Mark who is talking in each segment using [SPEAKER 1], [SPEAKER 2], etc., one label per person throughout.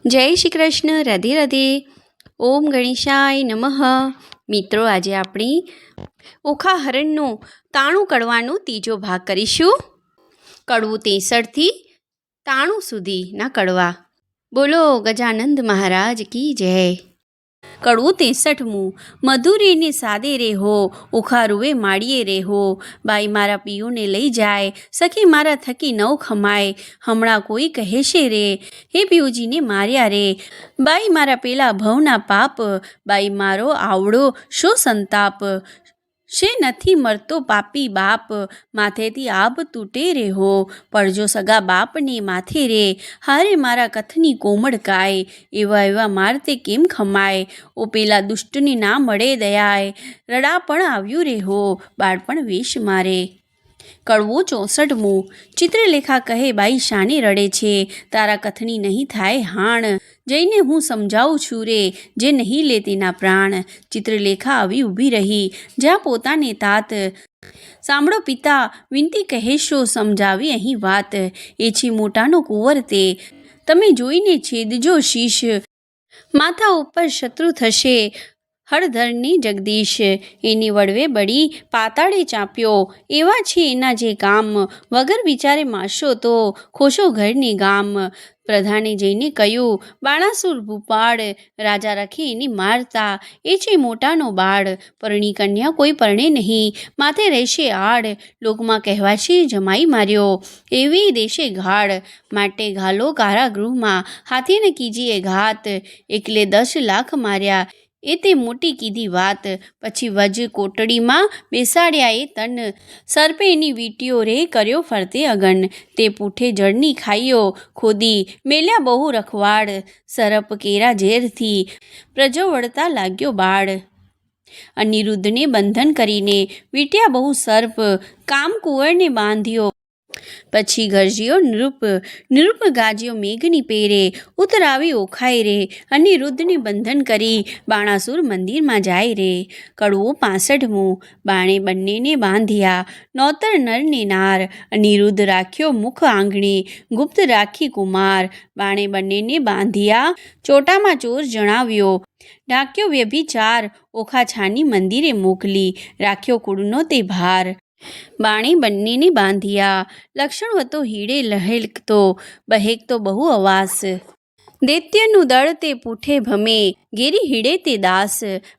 [SPEAKER 1] જય શ્રી કૃષ્ણ, રાધે રાધે. ઓમ ગણેશાય નમઃ. મિત્રો, આજે આપણી ઓખા હરણનું તાણું કડવાનું ત્રીજો ભાગ કરીશું. કડવું 63થી 93 સુધીના કડવા. બોલો ગજાનંદ મહારાજ કી જય. કડવું 63મું. મધુરે ને સાદે રે હો, ઓખા રૂએ માળીએ રે હો. બાઈ મારા પિયુને લઈ જાય, સખી મારા થકી નવ ખમાય. હમણાં કોઈ કહેશે રે, હે પિયુજીને માર્યા રે. બાઈ મારા પેલા ભવના પાપ, બાઈ મારો આવડો શો સંતાપ. શે નથી મરતો પાપી બાપ, માથેથી આબ તૂટે રે હો. પડજો સગા બાપને માથે રે, હારે મારા કથની કોમળ કાય. એવા એવા મારતે કેમ ખમાય, ઓ પેલા દુષ્ટને ના મળે દયાય. રડા પણ આવ્યું રે હો, બાળપણ વેશ મારે. કડવું 64મું. ચિત્રલેખા કહે, બાઈ શાને રડે છે, તારા કથની નહીં થાય હાણ. જઈને હું સમજાવું છું રે, જે નહીં લે તેના પ્રાણ. ચિત્રલેખા આવી ઊભી રહી, જ્યાં પોતાને તાત. સાંભળો પિતા, વિનતી કહેશો સમજાવી અહીં વાત. એ છે મોટાનો કુંવર તે, તમે જોઈને છેદજો શીશ. માથા ઉપર શત્રુ થશે હળધરની જગદીશ. એની વડવે બળી પાતાળે ચાંપ્યો, એવા છે એના જે કામ. વગર વિચારે મારશો તો ખોશો ઘરની ગામ. પ્રધાને જઈને કહ્યું, બાણાસુર ભૂપાળ, રાજા રખે એની મારતા. એ છે મોટાનો બાળ, પરણી કન્યા કોઈ પરણે નહીં, માથે રહેશે આડ. લોકમાં કહેવાશે જમાઈ માર્યો, એવી દેશે ઘાડ. માટે ઘાલો કારાગૃહમાં, હાથીને કીજીએ ઘાત. એકલે 10 લાખ માર્યા, એ તે મોટી કીધી વાત. પછી વજ કોટડીમાં બેસાડ્યા એ તન, સર્પે એની વીંટીઓ રે કર્યો ફરતે અગન. તે પૂઠે જળની ખાઈઓ ખોદી, મેલ્યા બહુ રખવાડ. સરપ કેરા ઝેરથી પ્રજો વળતા લાગ્યો બાળ. અનિરુદ્ધને બંધન કરીને વીંટ્યા બહુ સર્પ, કામ કુંવરને બાંધ્યો. પછી ગરજ્યો નૃપ ગાજ્યો મેઘની પેરે. ઉતરાવી ઓખાય રે, અનિરુદ્ધને બંધન કરી બાણાસુર મંદિરમાં જાય રે. કડવું 65મું. બાણે બંનેને બાંધ્યા, નોતર નરને નાર. અનિરુદ્ધ રાખ્યો મુખ આંગણે, ગુપ્ત રાખી કુમાર. બાણે બંનેને બાંધ્યા, ચોટામાં ચોર જણાવ્યો. ઢાંક્યો વ્યભિચાર, ઓખા છાની મંદિરે મોકલી. રાખ્યો કુળનો તે ભાર. બાણે બંનેને બાંધ્યા, લક્ષણ હતો હીડે લહેકતો, બહેકતો બહુ અવાસ. દૈત્યનું દળ તે પૂઠે ભમે, ગેરી હીડે તે દાસ.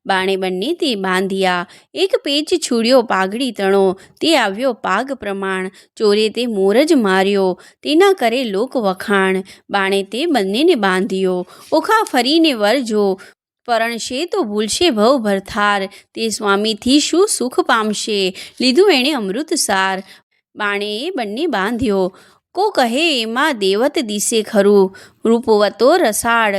[SPEAKER 1] બાણે બંને તે બાંધ્યા, એક પેચ છૂડ્યો પાઘડી તણો. તે આવ્યો પાગ પ્રમાણ, ચોરે તે મોર જ માર્યો. તેના કરે લોક વખાણ. બાણે તે બંનેને બાંધ્યો, ઓખા ફરીને વરજો. પરણશે તો ભૂલશે ભવ ભરથાર, તે સ્વામીથી શું સુખ પામશે. લીધું એણે અમૃત સાર. બાણે એ બંને બાંધ્યો, કો કહે એમાં દેવત દિશે ખરું. રૂપવતો રસાળ,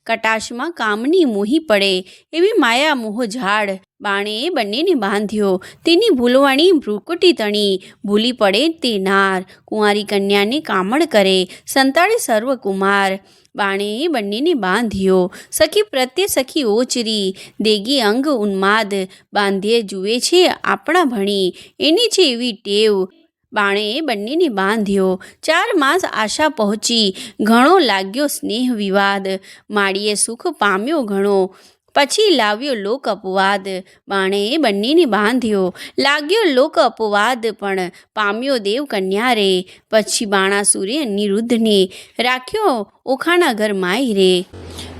[SPEAKER 1] કટાશમાં કામની મોહી પડે, એવી માયા મોહ ઝાડ. બાણે એ બંનેને બાંધ્યો, તેની ભૂલવાણી ભ્રુકુટી તણી. ભૂલી પડે તે નાર, કુંવારી કન્યાને કામળ કરે, સંતાડે સર્વ કુમાર. બાણે એ બંનેને બાંધ્યો, સખી પ્રત્યે સખી ઓચરી. દેગી અંગ ઉન્માદ, બાંધ્યે જુએ છે આપણા ભણી. એની છે એવી ટેવ. બાણે એ બંનેને બાંધ્યો, 4 માસ આશા પહોંચી. ઘણો લાગ્યો સ્નેહ વિવાદ, માળીએ સુખ પામ્યો ઘણો. પછી લાવ્યો લોક અપવાદ. બાણે એ બંનેને બાંધ્યો, લાગ્યો લોક અપવાદ, પણ પામ્યો દેવ કન્યા રે. પછી બાણાસુરે અનિરુદ્ધને રાખ્યો ઓખાના ઘર માય રે.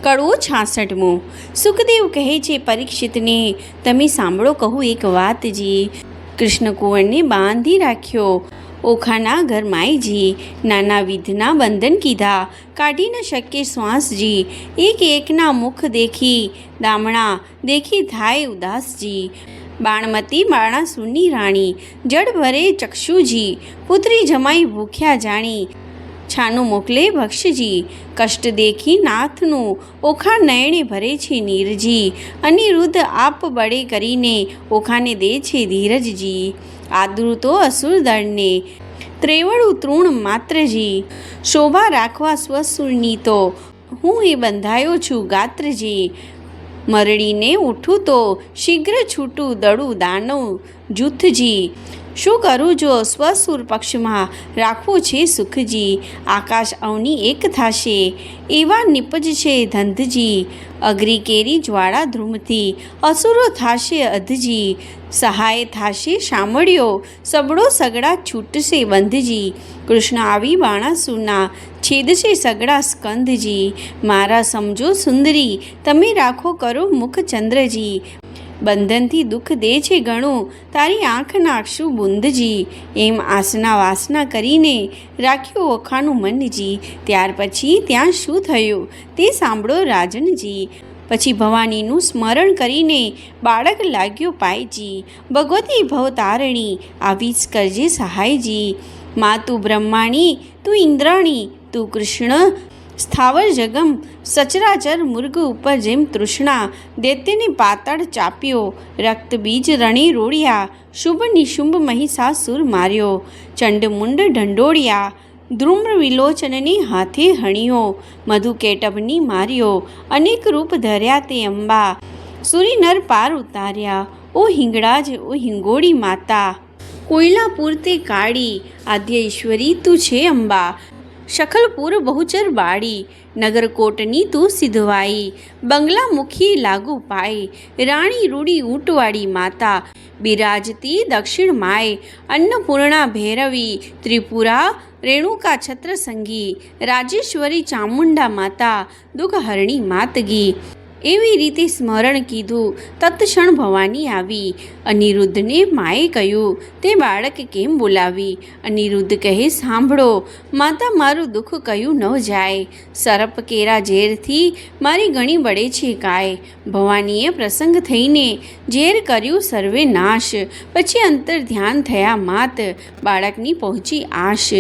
[SPEAKER 1] કડવું 66મું. સુખદેવ કહે છે પરીક્ષિતને, તમે સાંભળો કહું એક વાતજી. કૃષ્ણ કુંવરને બાંધી રાખ્યો ઓખાના ઘર માયજી. નાના વિધના બંધન કીધા, કાઢી ન શકે શ્વાસજી. એક એકના મુખ દેખી, દામણા દેખી થાય ઉદાસજી. બાણમતી બાણાસુરની રાણી, જડ ભરે ચક્ષુજી. પુત્રી જમાઈ ભૂખ્યા જાણી, છાનું મોકલે ભક્ષજી. કષ્ટ દેખી નાથનું, ઓખા નયણે ભરે છે નીરજી. અનિરુદ્ધ આપ બળે કરીને, ઓખાને દે છે ધીરજજી. આદૃતો અસુર દળને, ત્રેવડું તૃણ માત્રજી. શોભા રાખવા સ્વસુરની તો, હું એ બંધાયો છું ગાત્રજી. મરડીને ઉઠું તો શીઘ્ર છૂટું, દળું દાનવ જૂથજી. શું કરું જો સ્વસુર પક્ષમાં રાખવું છે સુખજી, આકાશ અવની એક થશે એવા નિપજશે ધંધજી, અઘરી કેરી જ્વાળા ધ્રુમથી અસુરો થાશે અધજી, સહાય થાશે શામળિયો સબળો સગડા છૂટશે બંધજી, કૃષ્ણ આવી બાણાસુરના છેદશે સગડા સ્કંધજી, મારા સમજો સુંદરી તમે રાખો કરો મુખ ચંદ્રજી, બંધનથી દુઃખ દે છે ઘણું તારી આંખ નાખશું બુંદજી, એમ આસના વાસના કરીને રાખ્યું ઓખાનું મનજી, ત્યાર પછી ત્યાં શું થયું તે સાંભળો રાજનજી, પછી ભવાનીનું સ્મરણ કરીને બાળક લાગ્યો પાયજી, ભગવતી ભવતારણી આવી જ કરજે સહાયજી, મા તું બ્રહ્માણી તું ઇન્દ્રાણી તું કૃષ્ણ સ્થાવર જગમ સચરાચર મુર્ગ ઉપર જેમ તૃષ્ણા, દૈત્યને પાતાળ ચાપ્યો રક્ત બીજ રણે રોળ્યા, શુભ નિશુંભ મહિષાસુર માર્યો, ચંડમુંડ ઢંઢોળ્યા, ધ્રુમ્ર વિલોચનને હાથે હણ્યો, મધુકેટભની માર્યો, અનેક રૂપ ધર્યા તે અંબા, સુરી નર પાર ઉતાર્યા, ઓ હિંગળાજ ઓ હિંગોળી માતા, કોયલાપુર તે કાળી આદ્ય ઈશ્વરી તું છે અંબા, શકલપુર બહુચર બાળી, નગરકોટની તું સિધવાઈ, બંગલા મુખી લાગુ પાઈ, રાણી રૂડી ઊંટવાળી માતા, બિરાજતી દક્ષિણ માય, અન્નપૂર્ણા ભૈરવી ત્રિપુરા રેણુકા છત્ર સંગી, રાજેશ્વરી ચામુંડા માતા દુઃખહરણી માતગી, એવી રીતે સ્મરણ કીધું તત્ક્ષણ ભવાની આવી, અનિરુદ્ધને માએ કહ્યું તે બાળક કેમ બોલાવી, અનિરુદ્ધ કહે સાંભળો માતા મારું દુઃખ કહ્યું ન જાય, સરપ કેરા ઝેરથી મારી ગણી બળે છે કાય, ભવાનીએ પ્રસંગ થઈને ઝેર કર્યું સર્વે નાશ, પછી અંતર ધ્યાન થયા માત બાળકની પહોંચી આશ,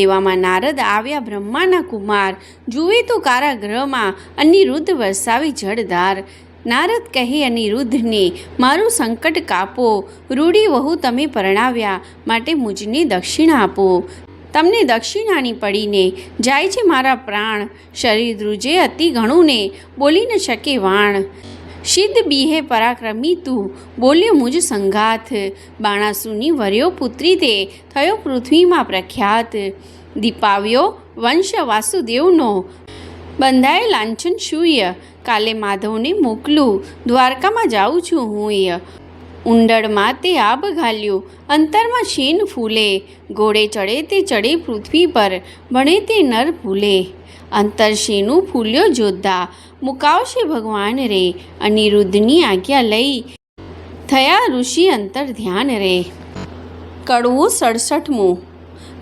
[SPEAKER 1] એવામાં નારદ આવ્યા બ્રહ્માના કુમાર, જુએ તો કારાગૃહમાં અનિરુદ્ધ વરસાવી જળધાર, નારદ કહે અનિરુદ્ધને મારું સંકટ કાપો, રૂડી વહુ તમે પરણાવ્યા માટે મુજને દક્ષિણા આપો, તમને દક્ષિણાની પડીને જાય છે મારા પ્રાણ, શરીર ધ્રુજે અતિ ઘણું ને બોલી ન શકે વાણ, સિદ્ધ બીહે પરાક્રમી તું બોલ્યો મુજ સંઘાત, બાણાસુરની વર્યો પુત્રી તે થયો પૃથ્વીમાં પ્રખ્યાત, દીપાવ્યો વંશ વાસુદેવનો બંધાય લાંછન શૂય, કાલે માધવને મોકલું દ્વારકામાં જાઉં છું હુંય, ઉંડળમાં તે આબ ઘાલ્યું અંતરમાં શેન ફૂલે, ઘોડે ચડે તે ચડે પૃથ્વી પર ભણે તે નર ભૂલે, અંતર શેનું ફૂલ્યો જોદ્ધા મુકાવશે ભગવાન રે, અનિરુદ્ધની આજ્ઞા લઈ થયા ઋષિ અંતર ધ્યાન રે. કડવું 67મું.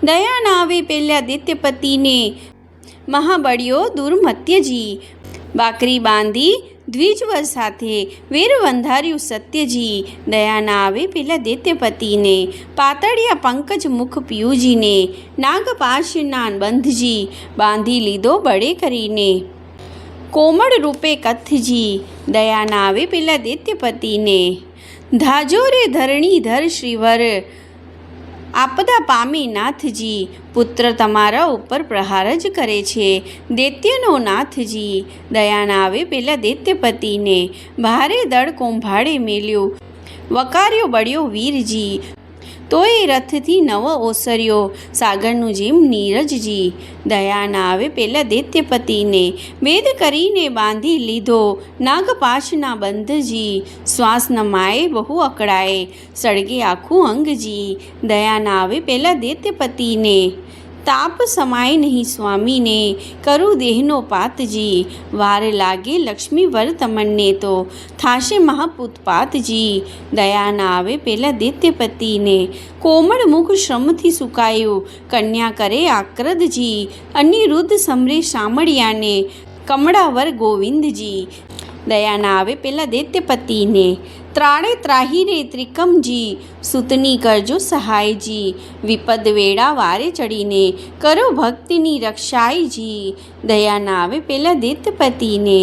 [SPEAKER 1] દયા ના આવે પેલ્યા દૈત્યપતિને મહાબળિયો દુર્મત્યજી, બાકરી બાંધી દ્વિજવર સાથે વેર બંધાર્યું સત્યજી, દયા ના આવે પેલા દૈત્યપતિને પાતળિયા પંકજ મુખ પિયુજીને, નાગપાશના બંધજી બાંધી લીધો બળે કરીને, કોમળ રૂપે કથજી, દયા ના આવે પેલા દૈત્યપતિને, ધાજો રે ધરણીધર શ્રીવર આપદા પામે નાથજી, પુત્ર તમારા ઉપર પ્રહાર જ કરે છે દૈત્યનો નાથજી, દયા ના આવે પેલા દૈત્યપતિને ભારે દળ કૌભાડે મેલ્યો, વકાર્યો બળ્યો વીરજી, તોય રથથી નવો ઓસર્યો સાગરનું જેમ નીરજજી, દયા ના આવે પેલા દૈત્યપતિને વેદ કરીને બાંધી લીધો નાગપાશના બંધજી, શ્વાસ નમાએ બહુ અકળાએ સળગે આખું અંગજી, દયા ના આવે પેલા દૈત્યપતિને તાપ સમાય નહીં સ્વામીને કરું દેહનો પાતજી, વાર લાગે લક્ષ્મી વર તમને તો થાશે મહાપુત્પાતજી, દયા ના આવે પેલા દૈત્યપતિને કોમળ મુખ શ્રમથી સુકાયું કન્યા કરે આક્રદજી, અનિરુદ્ધ સમરે શામળિયાને કમળાવર ગોવિંદજી, દયા ના આવે પેલા દૈત્યપતિને ત્રાળે ત્રાહી રે ત્રિકમજી, સુતની કરજો સહાયજી, વિપદ વેળા વારે ચડીને કરો ભક્તિની રક્ષાયજી, દયા ના આવે પેલા દૈત્યપતિને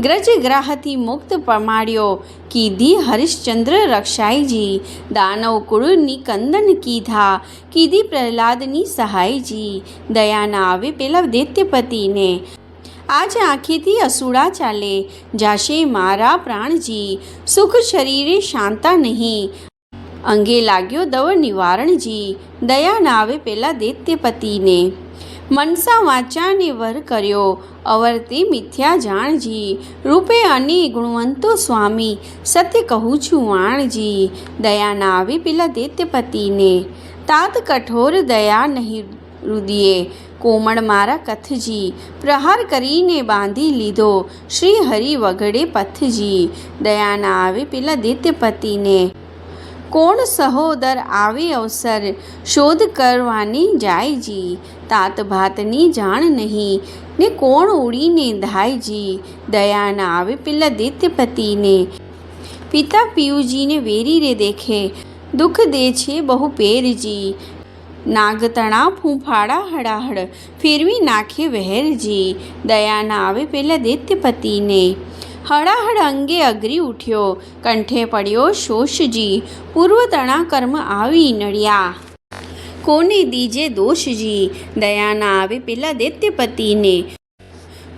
[SPEAKER 1] ગ્રજગ્રાહથી મુક્ત પમાડ્યો કીધી હરિશ્ચંદ્ર રક્ષાયજી, દાનવ કુળની કંદન કીધા કીધી પ્રહલાદની સહાયજી, દયા ના આવે પેલા દૈત્યપતિને આજ આંખેથી અસુડા ચાલે જાશે મારા પ્રાણજી, સુખ શરીરે શાંતા નહીં અંગે લાગ્યો દવ નિવારણજી, દયા ના આવે પેલા દૈત્યપતિને. મનસા વાચાને વર કર્યો, અવરતે મિથ્યા જાણજી, રૂપે અને ગુણવંતો સ્વામી, સત્ય કહું છું વાણજી. દયા ના આવે પેલા દૈત્યપતિને, તાત કઠોર દયા નહીં રુદિયે, કોમળ મારા કથજી, પ્રહાર કરીને બાંધી લીધો, શ્રી હરિ વગડે પથજી. દયા ના આવે પેલા દૈત્યપતિને, કોણ સહોદર આવે અવસર, શોધ કરવાની જાયજી, તાત ભાતની જાણ નહીં, ને કોણ ઉડીને ધાયજી. દયા ના આવે પેલા દૈત્યપતિને, પિતા પિયુજીને વેરી રે દેખે, દુઃખ દે છે બહુ પેરજી, નાગતણા ફૂંફાડા હડાહડ, ફેરવી નાખે વહેરજી. દયા ના આવે પેલા દૈત્યપતિને, હડાહડ અંગે અઘરી ઉઠ્યો, કંઠે પડ્યો શોષજી, પૂર્વતણા કર્મ આવી નડ્યા, કોને દીજે દોષજી. દયા ના આવે પેલા દૈત્યપતિને,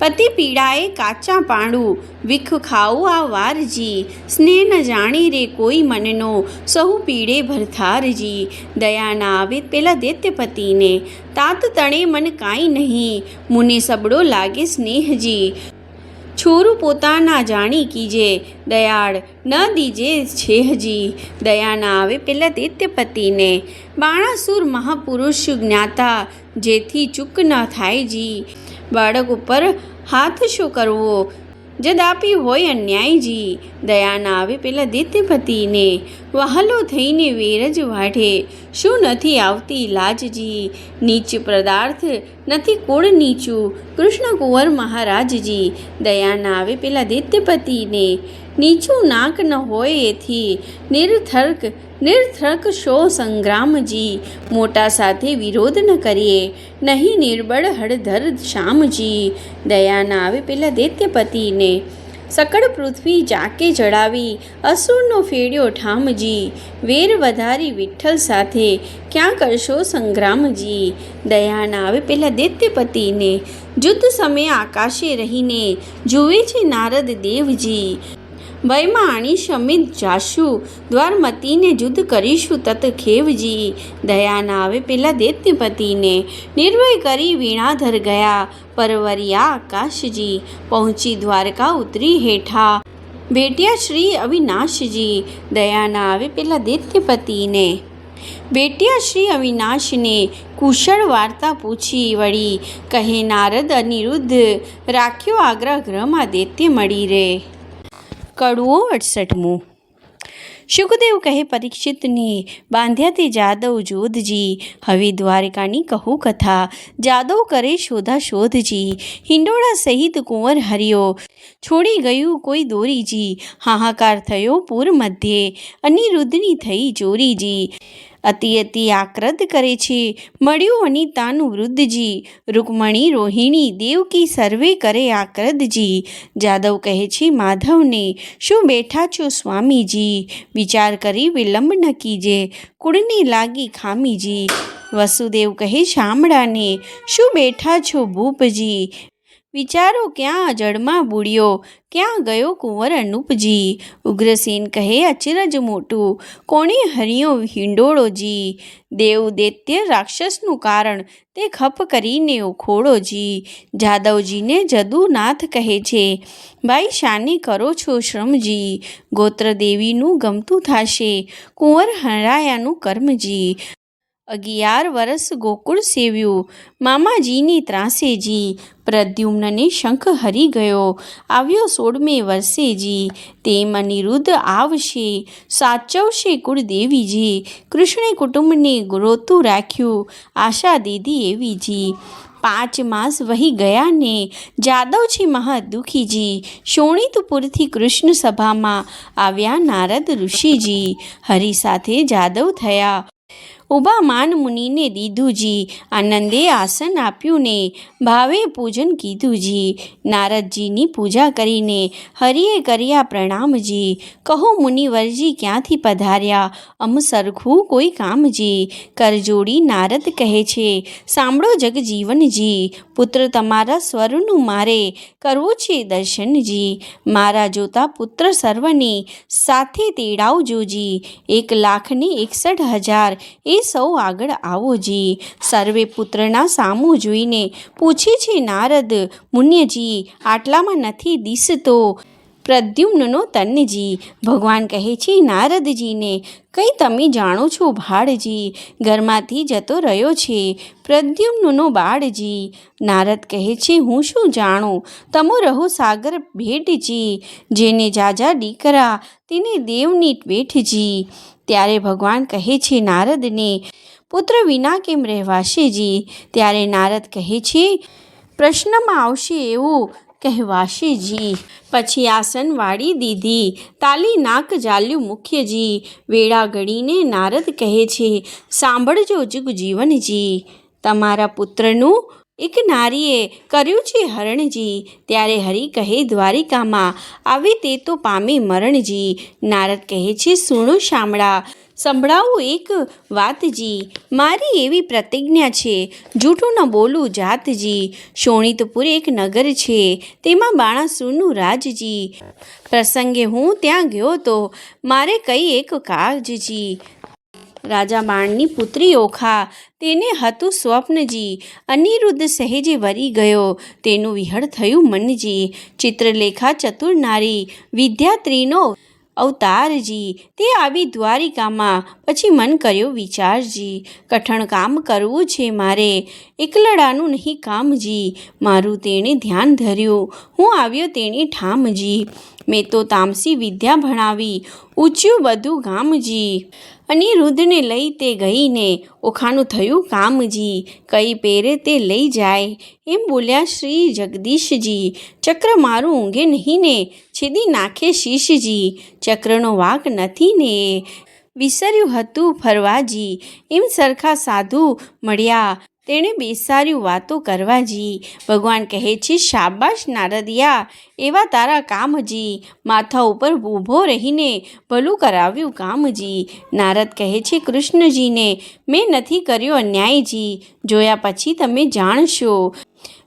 [SPEAKER 1] પતિ પીડાએ કાચા પાંડું, વિખ ખાવું આ વારજી, સ્નેહ ન જાણી રે કોઈ મનનો, સહુ પીડે ભરથારજી. દયા ના આવે પેલા દૈત્યપતિને, તાત તણે મન કાંઈ નહીં, મુને સબડો લાગે સ્નેહજી, છોરું પોતાના જાણી કીજે, દયાળ ન દીજે છેહજી. દયા ના આવે પેલા દૈત્યપતિને, બાણાસુર મહાપુરુષ જ્ઞાતા, જેથી ચૂક ન થાયજી, બાળક ઉપર હાથ શો કરવો, જદાપી હોય અન્યાયજી. દયા ના આવે પેલા દૈત્યપતિને, વહાલો થઈને વેરજ વાઢે, શું નથી આવતી લાજજી, નીચ પદાર્થ નથી કુળ નીચું, કૃષ્ણ કુંવર મહારાજજી. દયા ના આવે પેલા દૈત્યપતિને, નીચું નાક ન હોય એથી, નિરથર્ક શો સંગ્રામજી, મોટા સાથે વિરોધ ન કરીએ, નહીં નિર્બળ હળધર શ્યામજી. દયા ના આવે પેલા દૈત્યપતિને, સકળ પૃથ્વી ચાકે ચડાવી, અસુરનો ફેડ્યો ઠામજી, વેર વધારી વિઠ્ઠલ સાથે, ક્યાં કરશો સંગ્રામજી. દયા ના આવે પેલા દૈત્યપતિને, યુદ્ધ સમયે આકાશે રહીને, જુએ છે નારદ દેવજી, વયમાં આણી સમિત જાશું, દ્વારમતીને યુદ્ધ કરીશું તત ખેવજી. દયા ના આવે પેલા દૈત્યપતિને, નિર્ભય કરી વીણાધર ગયા, પરવરિયા આકાશજી, પહોંચી દ્વારકા ઉતરી હેઠા, ભેટ્યા શ્રી અવિનાશજી. દયા ના આવે પેલા દૈત્યપતિને, ભેટ્યા શ્રી અવિનાશને, કુશળ વાર્તા પૂછી વળી, કહે નારદ અનિરુદ્ધ, રાખ્યો આગ્રહ ગ્રહમાં દૈત્ય મળી રે. કડવો 68. શુકદેવ કહે પરીક્ષિતને, બાંધ્યા તે જાદવ જોધજી, હવે દ્વારકાની કહું કથા, જાદવ કરે શોધા શોધજી, હિંડોળા સહિત કુંવર હર્યો, છોડી ગયું કોઈ દોરીજી, હાહાકાર થયો પૂર મધ્યે, અનિરુદ્ધની થઈ ચોરીજી, અતિ આક્રદ કરે છે, મળ્યું અનિતાનું વૃદ્ધજી, રૂકમણી રોહિણી દેવકી સર્વે કરે આક્રદજી. જાદવ કહે છે માધવને, શું બેઠા છો સ્વામીજી, વિચાર કરી વિલંબ ન કીજે, કુળને લાગી ખામીજી. વસુદેવ કહે શામળાને, શું બેઠા છો ભૂપજી, વિચારો ક્યાં જળમાં બુડ્યો, ક્યાં ગયો કુંવર અનુપજી. ઉગ્રસેન કહે અચરજ મોટું, કોણે હરિયો હિંડોળોજી, દેવ દૈત્ય રાક્ષસનું કારણ, તે ખપ કરીને ઉખોડોજી. જાદવજીને જદુનાથ કહે છે, ભાઈ શાને કરો છો શ્રમજી, ગોત્ર દેવીનું ગમતું થાશે, કુંવર હરાયાનું કર્મજી. 11 વર્ષ ગોકુળ સેવ્યું, મામાજીની ત્રાસેજી, પ્રદ્યુમ્નને શંખ હરી ગયો, આવ્યો 16મે વર્ષેજી, તેમ અનિરુદ્ધ આવશે, સાચવશે કુળદેવીજી, કૃષ્ણે કુટુંબને રોતું રાખ્યું, આશા દીધી એવીજી. 5 માસ વહી ગયા ને, જાદવ છે મહા દુખીજી, શોણિતપુરથી કૃષ્ણ સભામાં આવ્યા નારદ ઋષિજી, હરિ સાથે જાદવ થયા, ઊભા માન મુનિને દીધુંજી, આનંદે આસન આપ્યું ને ભાવે પૂજન કીધુંજી. નારદજીની પૂજા કરીને હરિએ કર્યા પ્રણામજી. કહો મુનિવરજી ક્યાંથી પધાર્યા, અમ સરખું કોઈ કામજી. કરજોડી નારદ કહે છે સાંભળો જગજીવનજી, પુત્ર તમારા સ્વરનું મારે કરવું છે દર્શનજી. મારા જોતા પુત્ર સર્વને સાથે તેડાવજોજી, 1,61,000 એ સૌ આગળ આવોજી. સર્વે પુત્રના સામું જોઈને પૂછે છે નારદ મુન્યજી, આટલામાં નથી દિસતો પ્રદ્યુમ્નનો તનજી. ભગવાન કહે છે નારદજીને, કંઈ તમે જાણો છો ભાળજી, ઘરમાંથી જતો રહ્યો છે પ્રદ્યુમ્નનો બાળજી. નારદ કહે છે હું શું જાણું, તમો રહો સાગર ભેટજી, જેને જાજા દીકરા તેને દેવની વેઠજી. ત્યારે ભગવાન કહે છે નારદને, પુત્ર વિના કેમ રહેવાશેજી. ત્યારે નારદ કહે છે પ્રશ્નમાં આવશે એવું કહેવાશેજી. પછી આસન વાળી દીધી, તાલી નાક જાલ્યું મુખ્યજી. વેળા ઘડીને નારદ કહે છે સાંભળજો જગજીવનજી, તમારા પુત્રનું એક નારીએ કર્યું છે હરણજી. ત્યારે હરિ કહે દ્વારિકામાં આવે તે તો પામે મરણજી. નારદ કહે છે સુણો શામળા, સંભળાવું એક વાતજી. મારી એવી પ્રતિજ્ઞા છે જૂઠું ન બોલું જાતજી. શોણિતપુર એક નગર છે, તેમાં બાણાસુરનું રાજજી. પ્રસંગે હું ત્યાં ગયો તો મારે કઈ એક કાજજી. રાજા બાણની પુત્રી ઓખા, તેને હતું સ્વપ્નજી. અનિરુદ્ધ સહેજે વરી ગયો, તેનું વિહળ થયું મનજી. ચિત્રલેખા ચતુર નારી, વિદ્યાત્રીનો અવતારજી. તે આવી દ્વારિકામાં, પછી મન કર્યો વિચારજી. કઠણ કામ કરવું છે મારે, એકલડાનું નહીં કામજી. મારું તેણે ધ્યાન ધર્યું, હું આવ્યો તેની ઠામજી. મેં તો તામસી વિદ્યા ભણાવી, ઊંચ્યું બધું ગામજી. અનિરુદ્ધને લઈ તે ગઈને, ઓખાનું થયું કામજી. કઈ પેરે તે લઈ જાય, એમ બોલ્યા શ્રી જગદીશજી. ચક્ર મારું ઊંઘે નહીં ને, છેદી નાખે શીશજી. ચક્રનો વાંક નથી ને, વિસર્યું હતું ફરવાજી. એમ સરખા સાધુ મળ્યા, તેણે બેસાર્યું વાતો કરવાજી. ભગવાન કહે છે શાબાશ નારદિયા, એવા તારા કામજી. માથા ઉપર ઊભો રહીને ભલું કરાવ્યું કામજી. નારદ કહે છે કૃષ્ણજીને, મેં નથી કર્યો અન્યાયજી. જોયા પછી તમે જાણશો,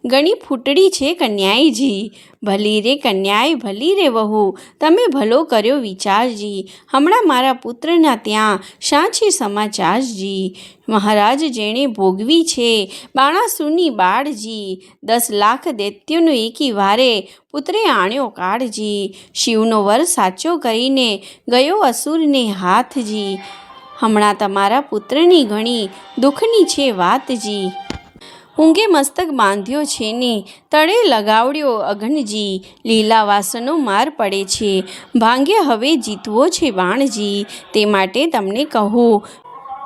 [SPEAKER 1] ઘણી ફૂટડી છે કન્યાયજી. ભલી રે કન્યાય ભલી રે વહુ, તમે ભલો કર્યો વિચારજી. હમણાં મારા પુત્રના ત્યાં શા છે સમાચારજી. મહારાજ જેણે ભોગવી છે બાણાસુરની બાળજી. 10 લાખ દૈત્યોનો એકી વારે પુત્રે આણ્યો કાળજી. શિવનો વર સાચો કરીને ગયો અસુરને હાથજી. હમણાં તમારા પુત્રની ઘણી દુઃખની છે વાતજી. ઊંઘે મસ્તક બાંધ્યો છે ને તળે લગાવડ્યો અઘનજી. લીલા વાસનો માર પડે છે, ભાંગ્ય હવે જીતવો છે બાણજી. તે માટે તમને કહું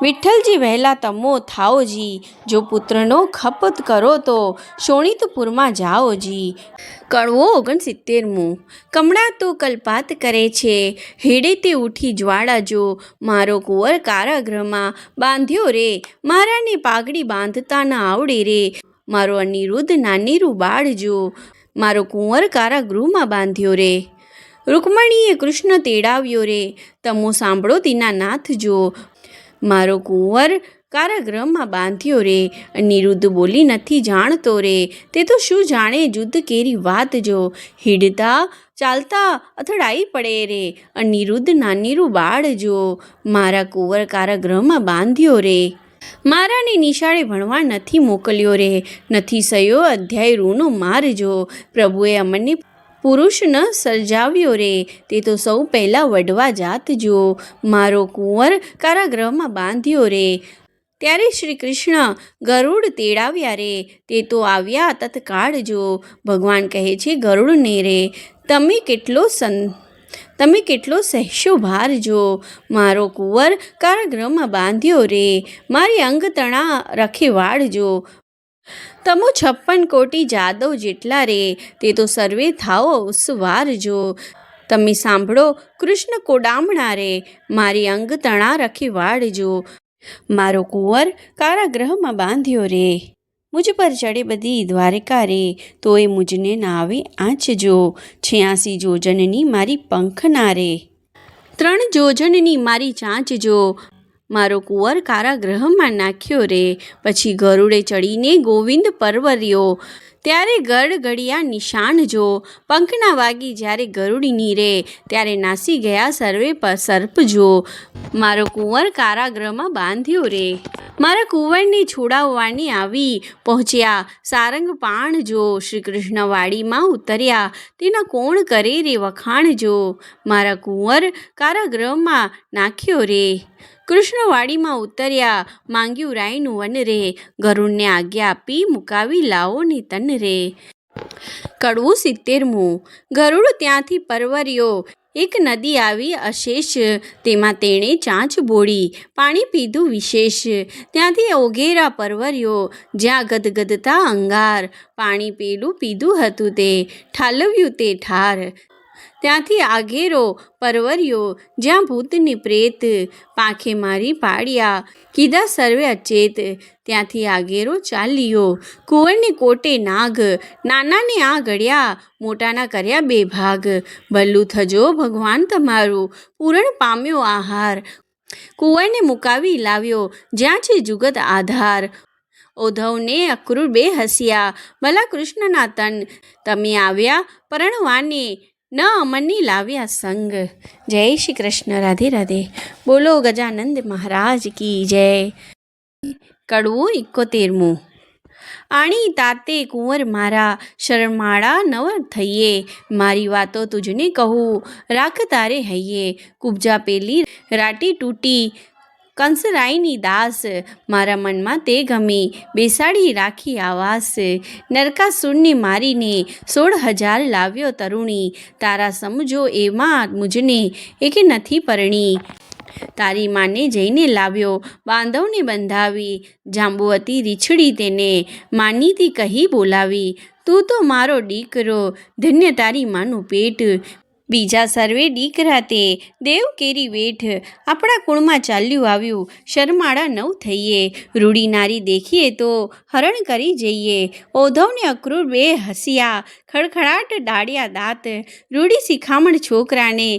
[SPEAKER 1] વિઠ્ઠલજી વહેલા તમો થાઓજી. જો પુત્રનો ખપ કરો તો શોણિતપુરમાં જાઓજી. કડવો 69. કમળા તો કલ્પાત કરે છે, હેડે તે ઉઠી જ્વાળા જો. મારો કુંવર કારાગૃહમાં બાંધ્યો રે, મારાને પાઘડી બાંધતા ન આવડે રે. મારો અનિરુદ્ધ નાનીરું બાળ જો, મારો કુંવર કારાગૃહમાં બાંધ્યો રે. રૂકમણીએ કૃષ્ણ તેડાવ્યો રે, તમો સાંભળો દીનાનાથ જો. મારો કુંવર કારાગૃહમાં બાંધ્યો રે. અનિરુદ્ધ બોલી નથી જાણતો રે, તે તો શું જાણે જુદ્ધ કેરી વાત જો. હિડતા ચાલતા અથડાઈ પડે રે, અનિરુદ્ધ નાનીરું બાળ જો. મારા કુંવર કારાગૃહમાં બાંધ્યો રે. મારાને નિશાળે ભણવા નથી મોકલ્યો રે, નથી સયો અધ્યાય રૂનો મારજો. પ્રભુએ અમને પુરુષ ન સર્જાવ્યો રે, તે તો સૌ પહેલાં વઢવા જાત જો. મારો કુંવર કારાગૃહમાં બાંધ્યો રે. ત્યારે શ્રી કૃષ્ણ ગરુડ તેડાવ્યા રે, તે તો આવ્યા તત્કાળ જો. ભગવાન કહે છે ગરુડને રે, તમે કેટલો સહેશો ભાર જો. મારો કુંવર કારાગૃહમાં બાંધ્યો રે, મારી અંગતણા રખે વાળજો. તમો 56 કોટી જાદવ જેટલા રે, તે તો સર્વે થાઓ ઉસવાર જો. તમે સાંભળો કૃષ્ણ કોડામણા રે, મારી અંગતણા રખે વાળજો. મારો કુંવર કારાગૃહમાં બાંધ્યો રે, મુझ પર ચડે બધી દ્વારિકા રે, તોય મુझને ના આવે આંચજો, 86 જોજનની મારી પંખના રે, 3 જોજનની મારી ચાંચજો, મારો કુંવર કારાગૃહમાં નાખ્યો રે. પછી ગરુડે ચડીને ગોવિંદ પરવર્યો, ત્યારે ગડગડિયા નિશાન જો, પંખના વાગી જ્યારે ગરુડીની રે, ત્યારે નાસી ગયા સર્વે સર્પ જો, મારો કુંવર કારાગૃહમાં બાંધ્યો રે. મારા કુંવરને છોડાવવાની આવી, પહોંચ્યા સારંગ પાણ જો, શ્રી કૃષ્ણ વાડીમાં ઉતર્યા, તેના કોણ કરે રે વખાણ જો, મારા કુંવર કારાગૃહમાં નાખ્યો રે. કૃષ્ણવાડીમાં ઉતર્યા, માંગ્યું રાયનું વન રે, ગરુડને આજ્ઞા આપી મુકાવી લાવો ને તન રે. કડવું 70મું. ગરુડ ત્યાંથી પરવર્યો, એક નદી આવી અશેષ, તેમાં તેણે ચાંચ બોળી, પાણી પીધું વિશેષ, ત્યાંથી ઓઘેરા પરવર્યો, જ્યાં ગદગદતા અંગાર, પાણી પેલું પીધું હતું તે ઠાલવ્યું તે ઠાર, ત્યાંથી આઘેરો પરવર્યો, જ્યાં ભૂતને પ્રેત, પાંખે મારી પાડ્યા, કીધા સર્વે અચેત, ત્યાંથી આઘેરો ચાલ્યો, કુંવરને કોટે નાગ, નાનાને આ ગળ્યા, મોટાના કર્યા 2 ભાગ, ભલ્લું થજો ભગવાન તમારું, પૂરણ પામ્યો આહાર, કુંવરને મુકાવી લાવ્યો, જ્યાં છે જુગત આધાર. ઉદ્ધવને અક્રૂર 2 હસ્યા, ભલા કૃષ્ણના તન, તમે આવ્યા પરણવાને, ન અમનની લાવ્યા સંગ. જય શ્રી કૃષ્ણ. રાધે રાધે. બોલો ગજાનંદ મહારાજ કી જય. કડવું 71મું. આણી તાતે કુંવર મારા, શરમાળા નવ થઈએ, મારી વાતો તુજને કહું, રાખ તારે હૈયે, કુબજા પેલી રાટી તૂટી, કંસરાયની દાસ, મારા મનમાં તે ગમી, બેસાડી રાખી આવાસ, નરકાસુરને મારીને 16,000 લાવ્યો તરુણી, તારા સમજો એમાં મુझને એકે નથી પરણી, તારી માને જઈને લાવ્યો, બાંધવને બંધાવી, જાંબુવતી રીછડી તેને, માનીતી કહી બોલાવી, તું તો મારો દીકરો, ધન્ય તારી માનું પેટ, બીજા સર્વે દીકરા તે દેવ કેરી વેઠ, આપણા કુળમાં ચાલ્યું આવ્યું, શરમાળા નવ થઈએ, રૂડી નારી દેખીએ તો હરણ કરી જઈએ. ઉદ્ધવને અક્રૂર 2 હસ્યા, ખડખડાટ ડાળ્યા દાંત, રૂડી શિખામણ છોકરાને,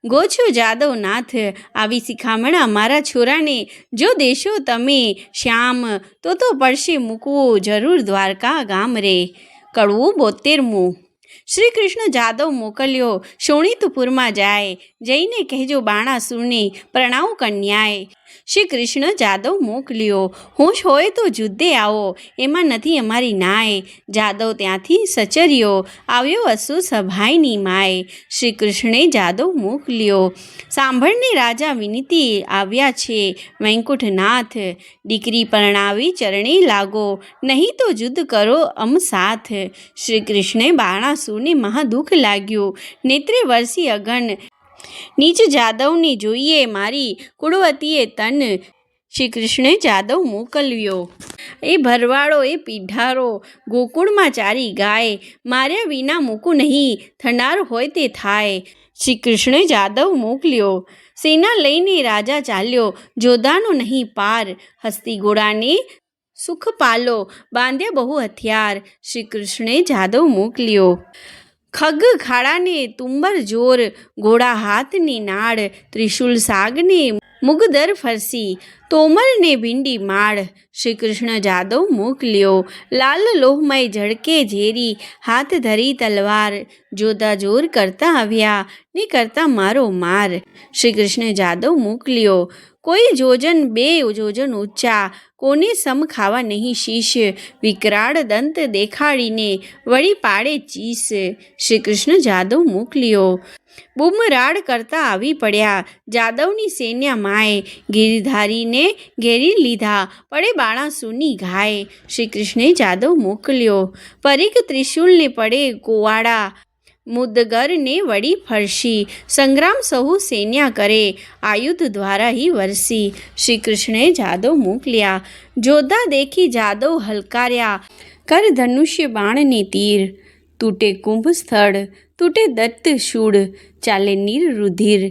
[SPEAKER 1] ગોછ્યો જાદવ નાથ, આવી શિખામણ અમારા છોરાને, જો દેશો તમે શ્યામ, તો પડશે મૂકવું જરૂર દ્વારકા ગામ રે. કડવું 72મું. શ્રી કૃષ્ણ જાદવ મોકલ્યો, શોણિતપુરમાં જાય, જઈને કહેજો બાણાસુરને પ્રણાવ કન્યાએ. શ્રી કૃષ્ણ જાદવ મોકલ્યો, હોશ હોય તો જુદ્ધે આવો, એમાં નથી અમારી નાય, જાદવ ત્યાંથી સચર્યો, આવ્યો અસુ સભાઈની માય. શ્રી કૃષ્ણે જાદવ મોકલ્યો, સાંભળને રાજા વિનતી આવ્યા છે, વૈકુંઠનાથ, દીકરી પરણાવી ચરણે લાગો, નહીં તો યુદ્ધ કરો અમ સાથ. શ્રી કૃષ્ણે બાણાસુરને મહાદુઃખ લાગ્યું, નેત્રે વરસી અગન, નીચ જાદવને જોઈએ મારી કુળવતીએ તન. શ્રી કૃષ્ણે જાદવ મોકલ્યો, એ ભરવાડો એ પીઢારો, ગોકુળમાં ચારી ગાય, માર્યા વિના મૂકું નહીં, થનાર હોય તે થાય. શ્રી કૃષ્ણે જાદવ મોકલ્યો, સેના લઈને રાજા ચાલ્યો, જોધાનો નહીં પાર, હસ્તી ઘોડાને સુખ પાલો, બાંધ્યા બહુ હથિયાર. શ્રી કૃષ્ણે જાદવ મોકલ્યો, ખગ ખાડાને તુંબર જોર, ઘોડા હાથની નાળ, ત્રિશુલ સાગને મુગદર ફરસી, તોમરને ભીંડી માળ. શ્રી કૃષ્ણ જાદવ મોકલ્યો, લાલ લોહમય ઝળકે ઝેરી, હાથ ધરી તલવાર, જોધા જોર કરતા આવ્યા, ને કરતા મારો માર. શ્રી કૃષ્ણ જાદવ મોકલ્યો, કોઈ જોજન 2 જોજન ઊંચા, કોને સમ ખાવા નહીં શીશ, વિકરાળ દંત દેખાડીને વળી પાડે ચીસ. શ્રી કૃષ્ણ જાદવ મોકલ્યો, બૂમરાડ કરતા આવી પડ્યા, જાદવની સૈન્ય માય, ગિરધારીને ઘેરી લીધા, પડે બાણાસુરની ઘાય. શ્રી કૃષ્ણે જાદવ મોકલ્યો, પરીખ ત્રિશુલને પડે કોવાડા, મુદગરને વળી ફરશી, સંગ્રામ સહુ સૈન્ય કરે, આયુધ દ્વારા હી વરસી. શ્રી કૃષ્ણે જાદવ મોકલ્યા, જોધા દેખી જાદવ હલકાર્યા, કર ધનુષ્ય બાણને તીર, તૂટે કુંભ સ્થળ, તૂટે દત્ત શૂળ, ચાલે નીર રુધિર.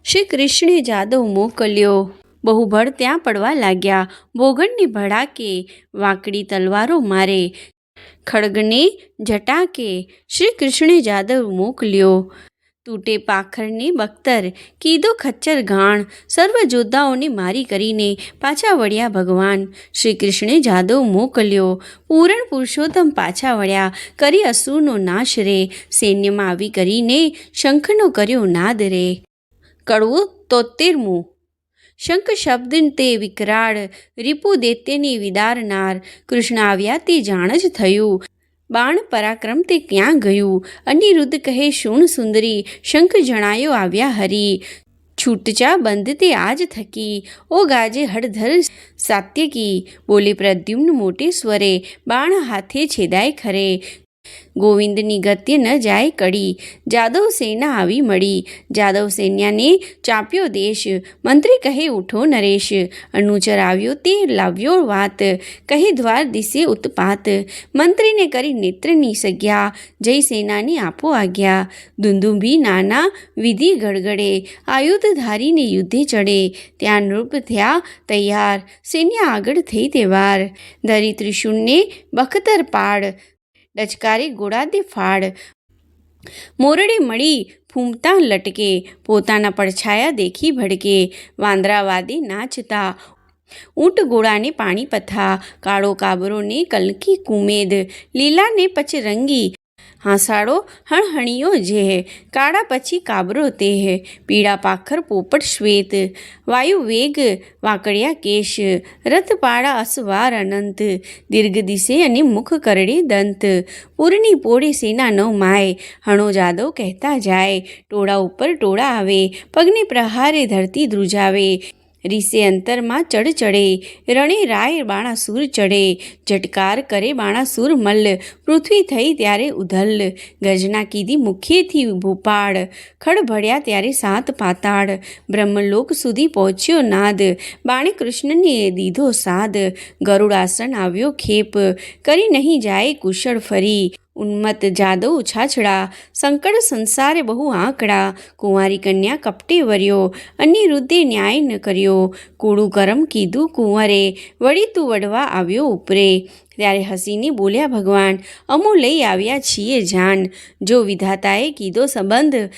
[SPEAKER 1] શ્રી કૃષ્ણે જાદવ મોકલ્યો, બહુબળ ત્યાં પડવા લાગ્યા. ભોગણની ભડાકે વાંકડી તલવારો મારે, ખડગને જટાકે શ્રી કૃષ્ણે જાદવ મોકલ્યો. તૂટે પાખરને બખ્તર, કીધો ખચ્ચર ઘાણ. સર્વ યોદ્ધાઓને મારી કરીને પાછા વળ્યા ભગવાન. શ્રી કૃષ્ણે જાદવ મોકલ્યો. પૂરણ પુરુષોત્તમ પાછા વળ્યા, કરી અસુરનો નાશ રે. સૈન્યમાં આવી કરીને શંખનો કર્યો નાદ રે. કડવું 73મું. શંખ શબ્દ તે વિકરાળ, રીપુ દૈત્યને વિદારનાર. કૃષ્ણ આવ્યા તે જાણ જ થયું, બાણ પરાક્રમ તે ક્યાં ગયું. અનિરુદ્ધ કહે શુણ સુંદરી, શંખ જણાયો આવ્યા હરી. છૂટચા બંધ તે આજ થકી, ઓ ગાજે હળધર સાત્યકી. બોલે પ્રદ્યુમ્ન મોટે સ્વરે, બાણ હાથે છેદાય ખરે. ગોવિંદની ગત્ય ન જાય કડી, જાદવ સેના આવી મળી. જાદવ સૈન્યને ચાપ્યો દેશ, મંત્રી કહે ઉઠો નરેશ. અનુચર આવ્યો તે લાવ્યો વાત, કહે દ્વાર દિશે ઉત્પાત. મંત્રીને કરી નેત્રની સજ્ઞા, જય સેનાને આપો આજ્ઞા. દુંદુભી નાના વિધિ ગડગડે, આયુધ ધારીને યુદ્ધે ચડે. ત્યાં નૃપ થયા તૈયાર, સૈન્ય આગળ થઈ તે વાર. ધરી ત્રિશુળને બખ્તર પાડ, ડચકારે ગોળાદે ફાડ. મોરડે મળી ફૂમતા લટકે, પોતાના પડછાયા દેખી ભડકે. વાંદરા વાદે નાચતા, ઊંટ ઘોડાને પાણી પથા. કાળો કાબરોને કલકી કુમેદ, લીલાને પચરંગી. હાંસાળો હણહણીયો જેહ, કાળા પછી કાબરો તેહ. પીળા પાખર પોપટ શ્વેત, વાયુ વેગ વાંકડિયા કેશ. રથપાળા અસવાર અનંત, દીર્ઘ દિશે અને મુખ કરડે દંત. પૂરની પોળે સેના નવ માય, હણો જાદવ કહેતા જાય. ટોળા ઉપર ટોળા આવે, પગને પ્રહારે ધરતી ધ્રુજાવે. રીસે અંતરમાં ચડ ચડે, રણે રાય બાણાસુર ચડે. ઝટકાર કરે બાણાસુર મલ્લ, પૃથ્વી થઈ ત્યારે ઉધલ. ગર્જના કીધી મુખ્યેથી ભૂપાળ, ખડભડ્યા ત્યારે સાત પાતાળ. બ્રહ્મલોક સુધી પહોંચ્યો નાદ, બાણે કૃષ્ણને દીધો સાદ. ગરુડાસન આવ્યો ખેપ, કરી નહીં જાય કુશળ ફરી. ઉન્મત્ત જાદવ ઉછાછડા, સંકટ સંસારે બહુ આંકડા. કુંવારી કન્યા કપટે વર્યો, અનિરુદ્ધે ન્યાય ન કર્યો. કૂડું કરમ કીધું કુંવરે, વળી તું વડવા આવ્યો ઉપરે. ત્યારે હસીને બોલ્યા ભગવાન, અમો લઈ આવ્યા છીએ જાન. જો વિધાતાએ કીધો સંબંધ,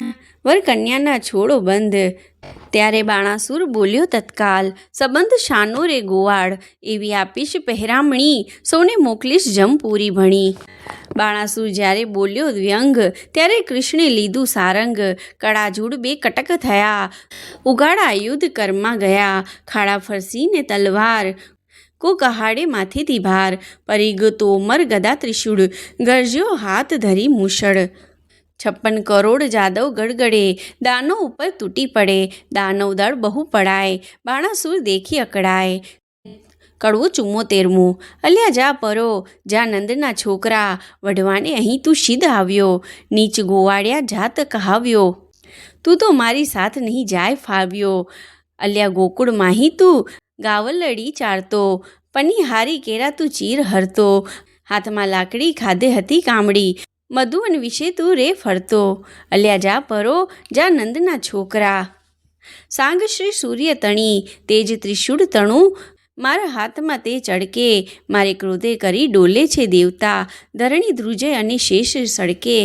[SPEAKER 1] વર કન્યાના છોડો બંધ. ત્યારે બાણાસુર બોલ્યો તત્કાલ, સંબંધ શાનો રે ગોવાળ. એવી આપીશ પહેરામણી, સૌને મોકલીશ જમપૂરી ભણી. બાણાસુર જ્યારે બોલ્યો વ્યંગ, ત્યારે કૃષ્ણે લીધું સારંગ. કડાજૂડ બે કટક થયા, ઉગાડા આયુધ કર્મમાં ગયા. ખાડા ફરસીને તલવાર, કો કહાડે માથેથી ભાર. પરિગ તોમર ગદા ત્રિશૂળ, ગરજ્યો હાથ ધરી મૂષળ. 56 કરોડ જાદવ ગડગડે, દાનો ઉપર તૂટી પડે. દાનવ દળ બહુ પડાય, બાણાસુર દેખી અકળાય. કડવું 74મું. અલ્યા જા પરો, જા નંદના છોકરા. વઢવાને અહીં તું સિદ્ધ આવ્યો, નીચ ગોવાળ્યા જાત કહાવ્યો. તું તો મારી સાથ નહીં જાય ફાવ્યો. અલ્યા ગોકુળ માહી તું ગાવલડી ચારતો, પનિહારી કેરા તું ચીર હરતો. હાથમાં લાકડી ખાધે હતી કામડી, મધુવન વિશે તું રે ફરતો. અલ્યા જા પરો, જા નંદના છોકરા. સાંગ શ્રી સૂર્ય તણી, તેજ ત્રિશૂળ તણું. મારા હાથમાં તે ચડકે, મારે ક્રોધે કરી ડોલે છે દેવતા. ધરણી ધ્રુજે અને શેષ સડકે.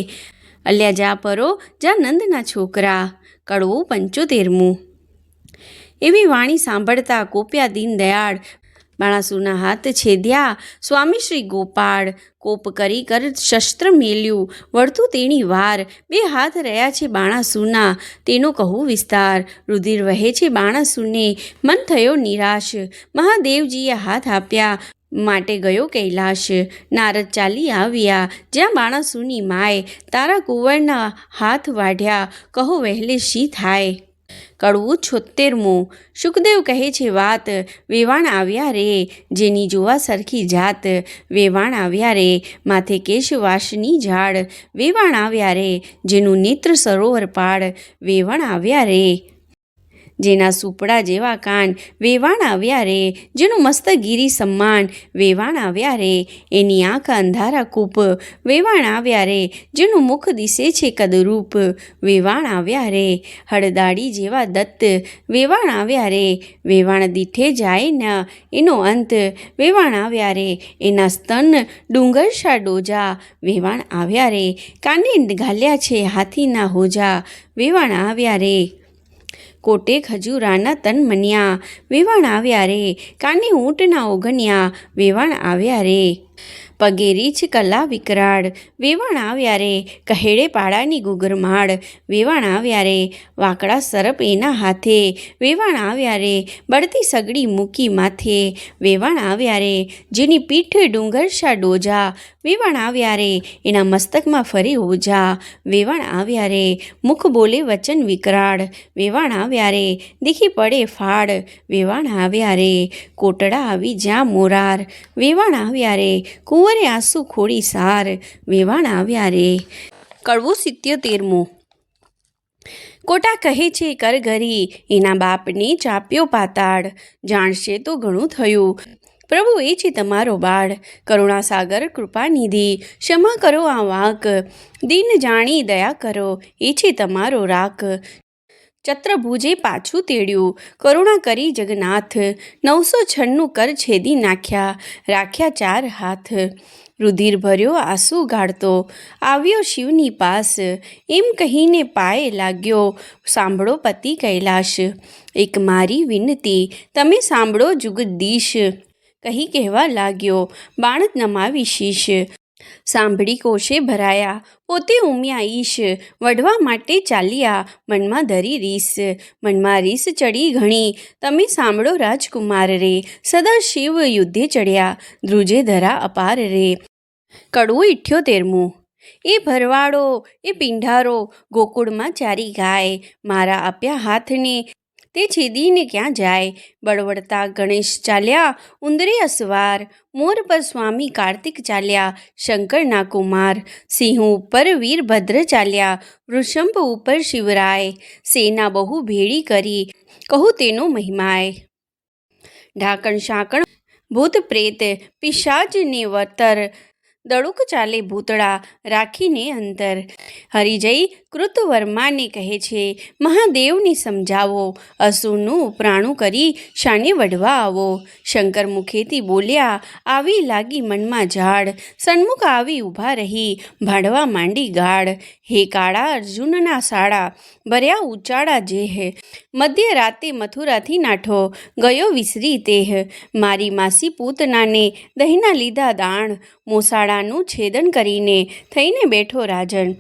[SPEAKER 1] અલ્યા જા પરો, જા નંદના છોકરા. કડવું 75મું. એવી વાણી સાંભળતા કોપ્યા દીન દયાળ. બાણાસુરના હાથ છેદ્યા સ્વામી શ્રી ગોપાળ. કોપ કરી કર શસ્ત્ર મેલ્યું, વળતું તેણી વાર. બે હાથ રહ્યા છે બાણાસુરના, તેનો કહું વિસ્તાર. રુધિર વહે છે બાણાસુરને, મન થયો નિરાશ. મહાદેવજીએ હાથ આપ્યા, માટે ગયો કૈલાશ. નારદ ચાલી આવ્યા, જ્યાં બાણાસુરની માય. તારા કુંવરના હાથ વાઢ્યા, કહો વહેલે શી થાય. કડવું 76મું. શુકદેવ કહે છે વાત, વેવાણ આવ્યા રે, જેની જોવા સરખી જાત. વેવાણ આવ્યા રે, માથે કેશવાસની ઝાડ. વેવાણ આવ્યા રે, જેનું નેત્ર સરોવર પાડ. વેવાણ આવ્યા રે. જેના સુપડા જેવા કાન વેવાણ આવ્યા રે, જેનું મસ્ત ગીરી સમ્માન વેવાણ આવ્યા રે, એની આંખ અંધારા કૂપ વેવાણ આવ્યા રે, જેનું મુખ દિશે છે કદરૂપ વેવાણ આવ્યા રે, હળદાડી જેવા દત્ત વેવાણ આવ્યા રે, વેવાણ દીઠે જાય ન એનો અંત વેવાણ આવ્યા રે, એના સ્તન ડુંગરશા ડોજા વેવાણ આવ્યા રે, કાને ઘાલ્યા છે હાથીના હોજા વેવાણ આવ્યા રે, કોટે ખજૂરાના તન મન્યા વેવાણ આવ્યા રે, કાને ઊંટના ઓગણ્યા વેવાણ આવ્યા રે, પગે રીછ કલા વિકરાળ વેવાણ આવ્યા રે, કહેડે પાડાની ગુગરમાળ વેવાણ આવ્યા રે, વાકડા સરપ એના હાથે વેવાણ આવ્યા રે, બળતી સગડી મૂકી માથે વેવાણ આવ્યા રે, જેની પીઠ ડુંગરશા ડોજા વેવાણ આવ્યા રે, એના મસ્તકમાં ફરી ઓજા વેવાણ આવ્યા રે, મુખ બોલે વચન વિકરાળ વેવાણ આવ્યા રે, દીખી પડે ફાળ વેવાણ આવ્યા રે, કોટડા આવી જ્યાં મોરાર વેવાણ આવ્યા રે, કુંવરે આંસુ ખોડી સાર વેવાણ આવ્યા રે. કડવું 77. કોટા કહે છે કરઘરી એના બાપને ચાપ્યો પાતાળ, જાણશે તો ઘણું થયું પ્રભુ એ છે તમારો બાળ, કરુણાસાગર કૃપાનિધિ ક્ષમા કરો આ વાંક, દિન જાણી દયા કરો એ છે તમારો રાખ, ચત્રભુજે પાછું તેડ્યું કરુણા કરી જગન્નાથ, 996 કર છેદી નાખ્યા રાખ્યા 4 હાથ, રુધિર ભર્યો આંસુ ગાળતો આવ્યો શિવની પાસ, એમ કહીને પાયે લાગ્યો સાંભળો પતિ કૈલાશ, એક મારી વિનતી તમે સાંભળો જુગદીશ, કહી કહેવા લાગ્યો બાણ નમાવી શીશ, સાંભળી કોશે ભરાયા પોતે ઉમ્યા ઈશ, વઢવા માટે ચાલ્યા મનમાં ધરી રીસ, મનમાં રીસ ચડી ઘણી તમે સાંભળો રાજકુમાર રે, સદા શિવ યુદ્ધે ચડ્યા ધ્રુજે ધરા અપાર રે. કડવું 78. એ ભરવાડો એ પિંઢારો ગોકુળમાં ચારી ગાય, મારા આપ્યા હાથને તે છેદીને ક્યાં જાય, બળવડતા ગણેશ ચાલ્યા ઉંદરે અસવાર, મોર પર સ્વામી કાર્તિક ચાલ્યા શંકરના કુમાર, સિંહ ઉપર વીરભદ્ર ચાલ્યા વૃષંભ ઉપર શિવરાય, સેના બહુ ભેળી કરી કહું તેનો મહિમાય, ઢાકણ શાકણ ભૂત પ્રેત પિશાચને વતર, દડુક ચાલે ભૂતળા રાખીને અંતર, હરિજય કૃતવર્માને કહે છે મહાદેવને સમજાવો, અસુરનું ઉપરાણું કરી શાને વઢવા આવો, શંકર મુખેથી બોલ્યા આવી લાગી મનમાં ઝાડ, સન્મુખ આવી ઊભા રહી ભાડવા માંડી ગાળ, હે કાળા અર્જુનના સાડા ભર્યા ઉચાળા જેહ, મધ્ય રાતે મથુરાથી નાઠો ગયો વિસરી તેહ, મારી માસી પૂતનાને દહીંના લીધા દાણ, મોસાળાનું છેદન કરીને થઈને બેઠો રાજન,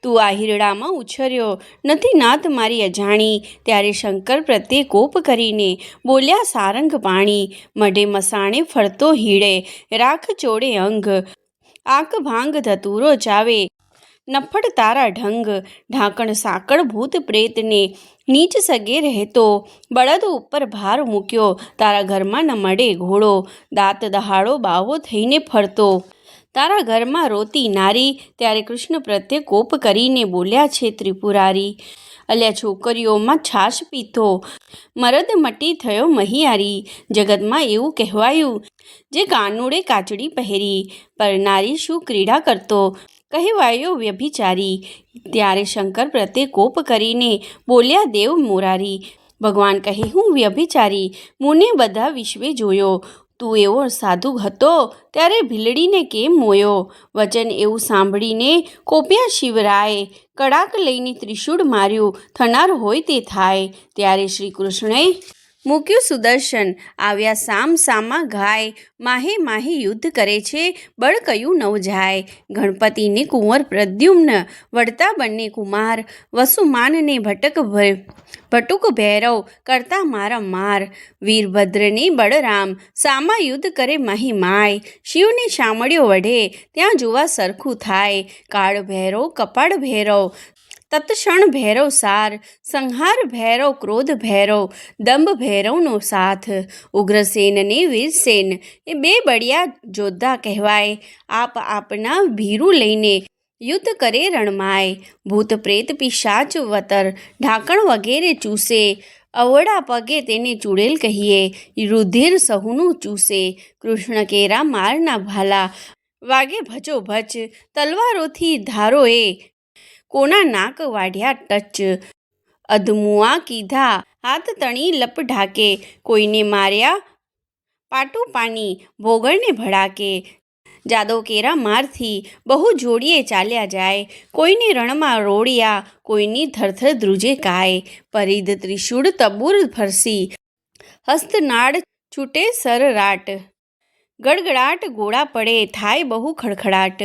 [SPEAKER 1] તું આ હિરડામાં ઉછર્યો નથી નાત મારી અજાણી, ત્યારે શંકર પ્રત્યે કોપ કરીને બોલ્યા સારંગ પાણી, મઢે મસાણે ફરતો હીડે રાખ ચોડે અંગ, આંક ભાંગ ધતુરો ચાવે નફડ તારા ઢંગ, ઢાંકણ સાકળ ભૂત પ્રેતને નીચ સગે રહેતો, બળદ ઉપર ભાર મૂક્યો તારા ઘરમાં ન મળે ઘોડો, દાંત દહાડો બાવો થઈને ફરતો તારા ઘરમાં રોતી નારી, ત્યારે કૃષ્ણ પ્રત્યે કોપ કરીને બોલ્યા છે ત્રિપુરારી, અલ્યા છોકરીઓમાં છાશ પીતો મરદ મટી થયો મહિયારી, જગતમાં એવું કહેવાયું જે કાનુડે કાચડી પહેરી, પરનારી શું ક્રીડા કરતો કહેવાયો વ્યભિચારી, ત્યારે શંકર પ્રત્યે કોપ કરીને બોલ્યા દેવ મોરારી, ભગવાન કહે હું વ્યભિચારી મુને બધા વિશ્વે જોયો, તું એવો સાધુ હતો ત્યારે ભીલડીને કેમ મોયો, વચન એવું સાંભળીને કોપ્યા શિવરાય, કડાક લઈને ત્રિશૂળ માર્યું થનાર હોય તે થાય, ત્યારે શ્રી કૃષ્ણએ મૂક્યું સુદર્શન આવ્યા સામ સામા ઘાય, માહે માહે યુદ્ધ કરે છે બળ કયું નવ જાય, ગણપતિને કુંવર પ્રદ્યુમ્ન વળતા બંને કુમાર, વસુમાનને ભટુક ભૈરવ કરતા મારા માર, વીરભદ્રને બળરામ સામા યુદ્ધ કરે માહી માય, શિવને શામળિયો વઢે ત્યાં જોવા સરખું થાય, કાળ ભૈરવ કપાળ ભૈરવ તત્ક્ષણ ભૈરવ સાર, સંહાર ભૈરવ ક્રોધ ભૈરવ દંભ ભૈરવનો સાથ, ઉગ્રસેનને વીરસેન એ બે બળિયા જોદ્ધા કહેવાય, આપ આપના ભીરું લઈને યુદ્ધ કરે રણમાય, ભૂત પ્રેત પિશાચ વતર ઢાંકણ વગેરે ચૂસે, અવળા પગે તેને ચૂડેલ કહીએ, રુધિર સહુનું ચૂસે, કૃષ્ણ કેરા મારના ભાલા, વાગે ભચો ભચ, તલવારોથી ધારોએ, કોના નાક વાઢ્યા ટચ, અધમુઆ કીધા હાથ તણી લપ ઢાકે, કોઈને માર્યા પાટું પાની, ભોગળને ભડાકે, જાદવ કેરા મારથી બહુ જોડીએ ચાલ્યા જાય, કોઈને રણમાં રોળ્યા, કોઈની થરથર ધ્રુજે કાય, પરિધ ત્રિશૂળ તબુર ફરસી, હસ્તનાળ છૂટે સરરાટ, ગડગડાટ ગોળા પડે થાય બહુ ખડખડાટ,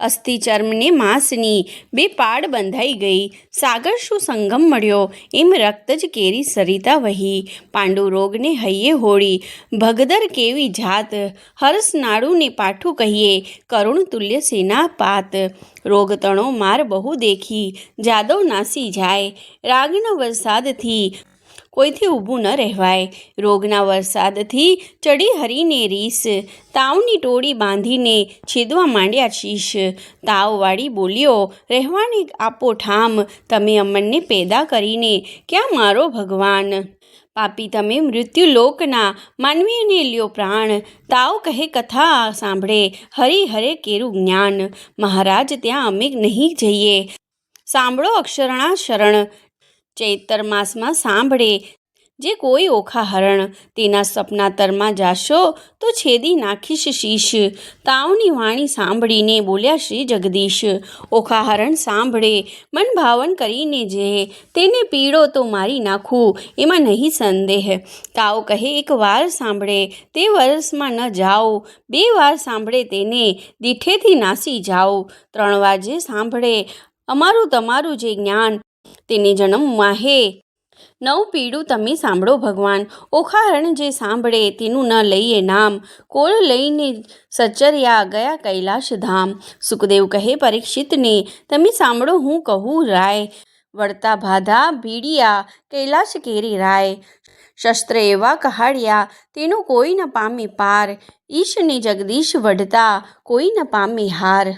[SPEAKER 1] અસ્થિ ચર્મને માંસની બે પાડ બંધાઈ ગઈ, સાગર શું સંગમ મળ્યો એમ રક્ત જ કેરી સરિતા વહી, પાંડુ રોગને હૈયે હોળી, ભગદર કેવી જાત, હરસ નાડુને પાઠું કહીએ, કરુણ તુલ્ય સેના પાત, રોગ તણો માર બહુ દેખી, જાદવ નાસી જાય, રાગના વરસાદથી કોઈથી ઊભું ન રહેવાય, રોગના વરસાદથી ચડી હરીને રીસ, તાવની ટોળી બાંધીને છેદવા માંડ્યા શીશ, તાવવાળી બોલ્યો રહેવાને આપો ઠામ, તમે અમનને પેદા કરીને ક્યાં મારો ભગવાન, પાપી તમે મૃત્યુલોકના માનવીને લ્યો પ્રાણ, તાવ કહે કથા સાંભળે હરિ હરે કેરું જ્ઞાન, મહારાજ ત્યાં અમે નહીં જઈએ, સાંભળો અક્ષરણા શરણ, ચૈતર માસમાં સાંભળે જે કોઈ ઓખા હરણ, તેના સપનાતરમાં જાશો તો છેદી નાખીશ શીશ, તાવની વાણી સાંભળીને બોલ્યા શ્રી જગદીશ, ઓખા હરણ સાંભળે મન ભાવન કરીને જે, તેને પીડો તો મારી નાખું એમાં નહીં સંદેહ, તાવ કહે એક વાર સાંભળે તે વર્ષમાં ન જાઓ, બે વાર સાંભળે તેને દીઠેથી નાસી જાઓ, 3 વાજે સાંભળે અમારું તમારું જે જ્ઞાન, તેને જન્મ માહે 9 પીડું તમે સાંભળો ભગવાન, ઓખાહરણ જે સાંભળે તેનું ન લઈએ નામ, કોળ લઈને સચર્યા ગયા કૈલાશ ધામ, સુખદેવ કહે પરીક્ષિતને તમે સાંભળો હું કહું રાય, વળતા ભાધા ભીડિયા કૈલાશ કેરી રાય, શસ્ત્ર એવા કહાડ્યા તેનો કોઈ ન પામે પાર, ઈશને જગદીશ વઢતા કોઈ ન પામે હાર,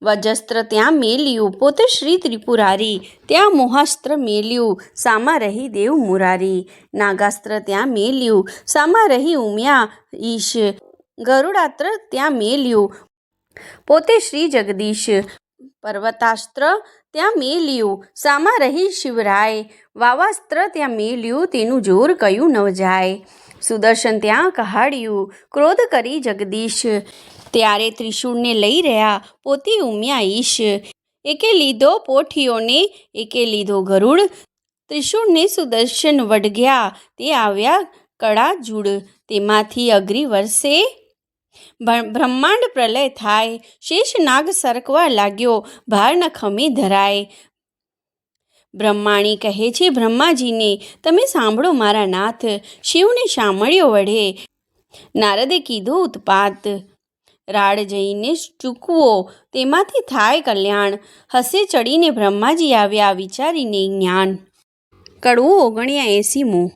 [SPEAKER 1] વજસ્ત્ર ત્યાં મેલ્યું પોતે શ્રી ત્રિપુરારી, ત્યાં મોહાસ્ત્ર મેલ્યું સામા રહી દેવ મુરારી, નાગાસ્ત્ર ત્યાં મેલ્યું સામા રહી ઉમ્યા ઈશ, ગરુડાસ્ત્ર ત્યાં મેલ્યું પોતે શ્રી જગદીશ, પર્વતાસ્ત્ર ત્યાં મેલ્યું સામા રહી શિવરાય, વાવાસ્ત્ર ત્યાં મેલ્યું તેનું જોર કયું ન જાય, સુદર્શન ત્યાં કહાડ્યું ક્રોધ કરી જગદીશ, ત્યારે ત્રિશૂળને લઈ રહ્યા પોતે ઉમ્યા ઈશ, એકે લીધો પોઠીઓને એકે લીધો ગરુડ, ત્રિશૂળને સુદર્શન વઢગ્યા તે આવ્યા કળા જૂડ, તેમાંથી અગ્નિ વરસે બ્રહ્માંડ પ્રલય થાય, શેષ નાગ સરકવા લાગ્યો ભાર ન ખમે ધરાય, બ્રહ્માણી કહે છે બ્રહ્માજીને તમે સાંભળો મારા નાથ, શિવને શામળિયો વઢે નારદે કીધું ઉત્પાત, રાડ જઈને ચૂકવો તેમાંથી થાય કલ્યાણ, હસે ચડીને બ્રહ્માજી આવ્યા વિચારીને જ્ઞાન. કડવું 79મું.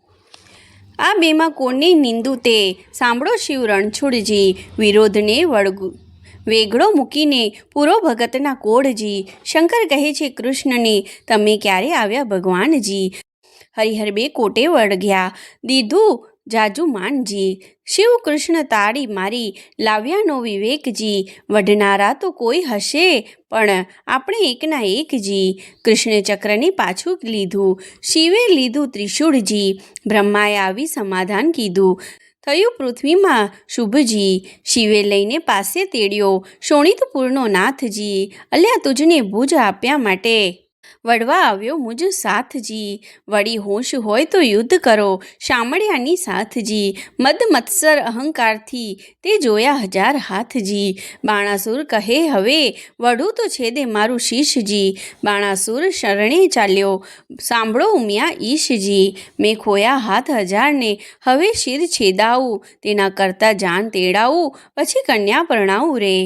[SPEAKER 1] આ બેમાં કોને નિંદુ તે સાંભળો શિવ રણછોડજી, વિરોધને વેગળો મૂકીને પૂરો ભગતના કોડજી, શંકર કહે છે કૃષ્ણને તમે ક્યારે આવ્યા ભગવાનજી, હરિહર બે કોટે વળગ્યા દીધું જાજુ માનજી, શિવ કૃષ્ણ તાળી મારી લાવ્યાનો વિવેકજી, વઢનારા તો કોઈ હશે પણ આપણે એકના એકજી, કૃષ્ણે ચક્રને પાછું લીધું શિવે લીધું ત્રિશૂળજી, બ્રહ્માએ આવી સમાધાન કીધું થયું પૃથ્વીમાં શુભજી, શિવે લઈને પાસે તેડ્યો શોણિતપુરનો નાથજી, અલ્યા તુજને ભુજ આપ્યા માટે વડવા આવ્યો મુજ સાથજી, વળી હોશ હોય તો યુદ્ધ કરો શામળિયાની સાથજી, મદ મત્સર અહંકારથી તે જોયા 1000 હાથજી, બાણાસુર કહે હવે વઢું તો છેદે મારું શીશજી, બાણાસુર શરણે ચાલ્યો સાંભળો ઉમિયા ઈશજી, મેં ખોયા હાથ 1000 ને હવે શિર છેદાવું, તેના કરતાં જાન તેડાવું પછી કન્યા પરણાવું રે.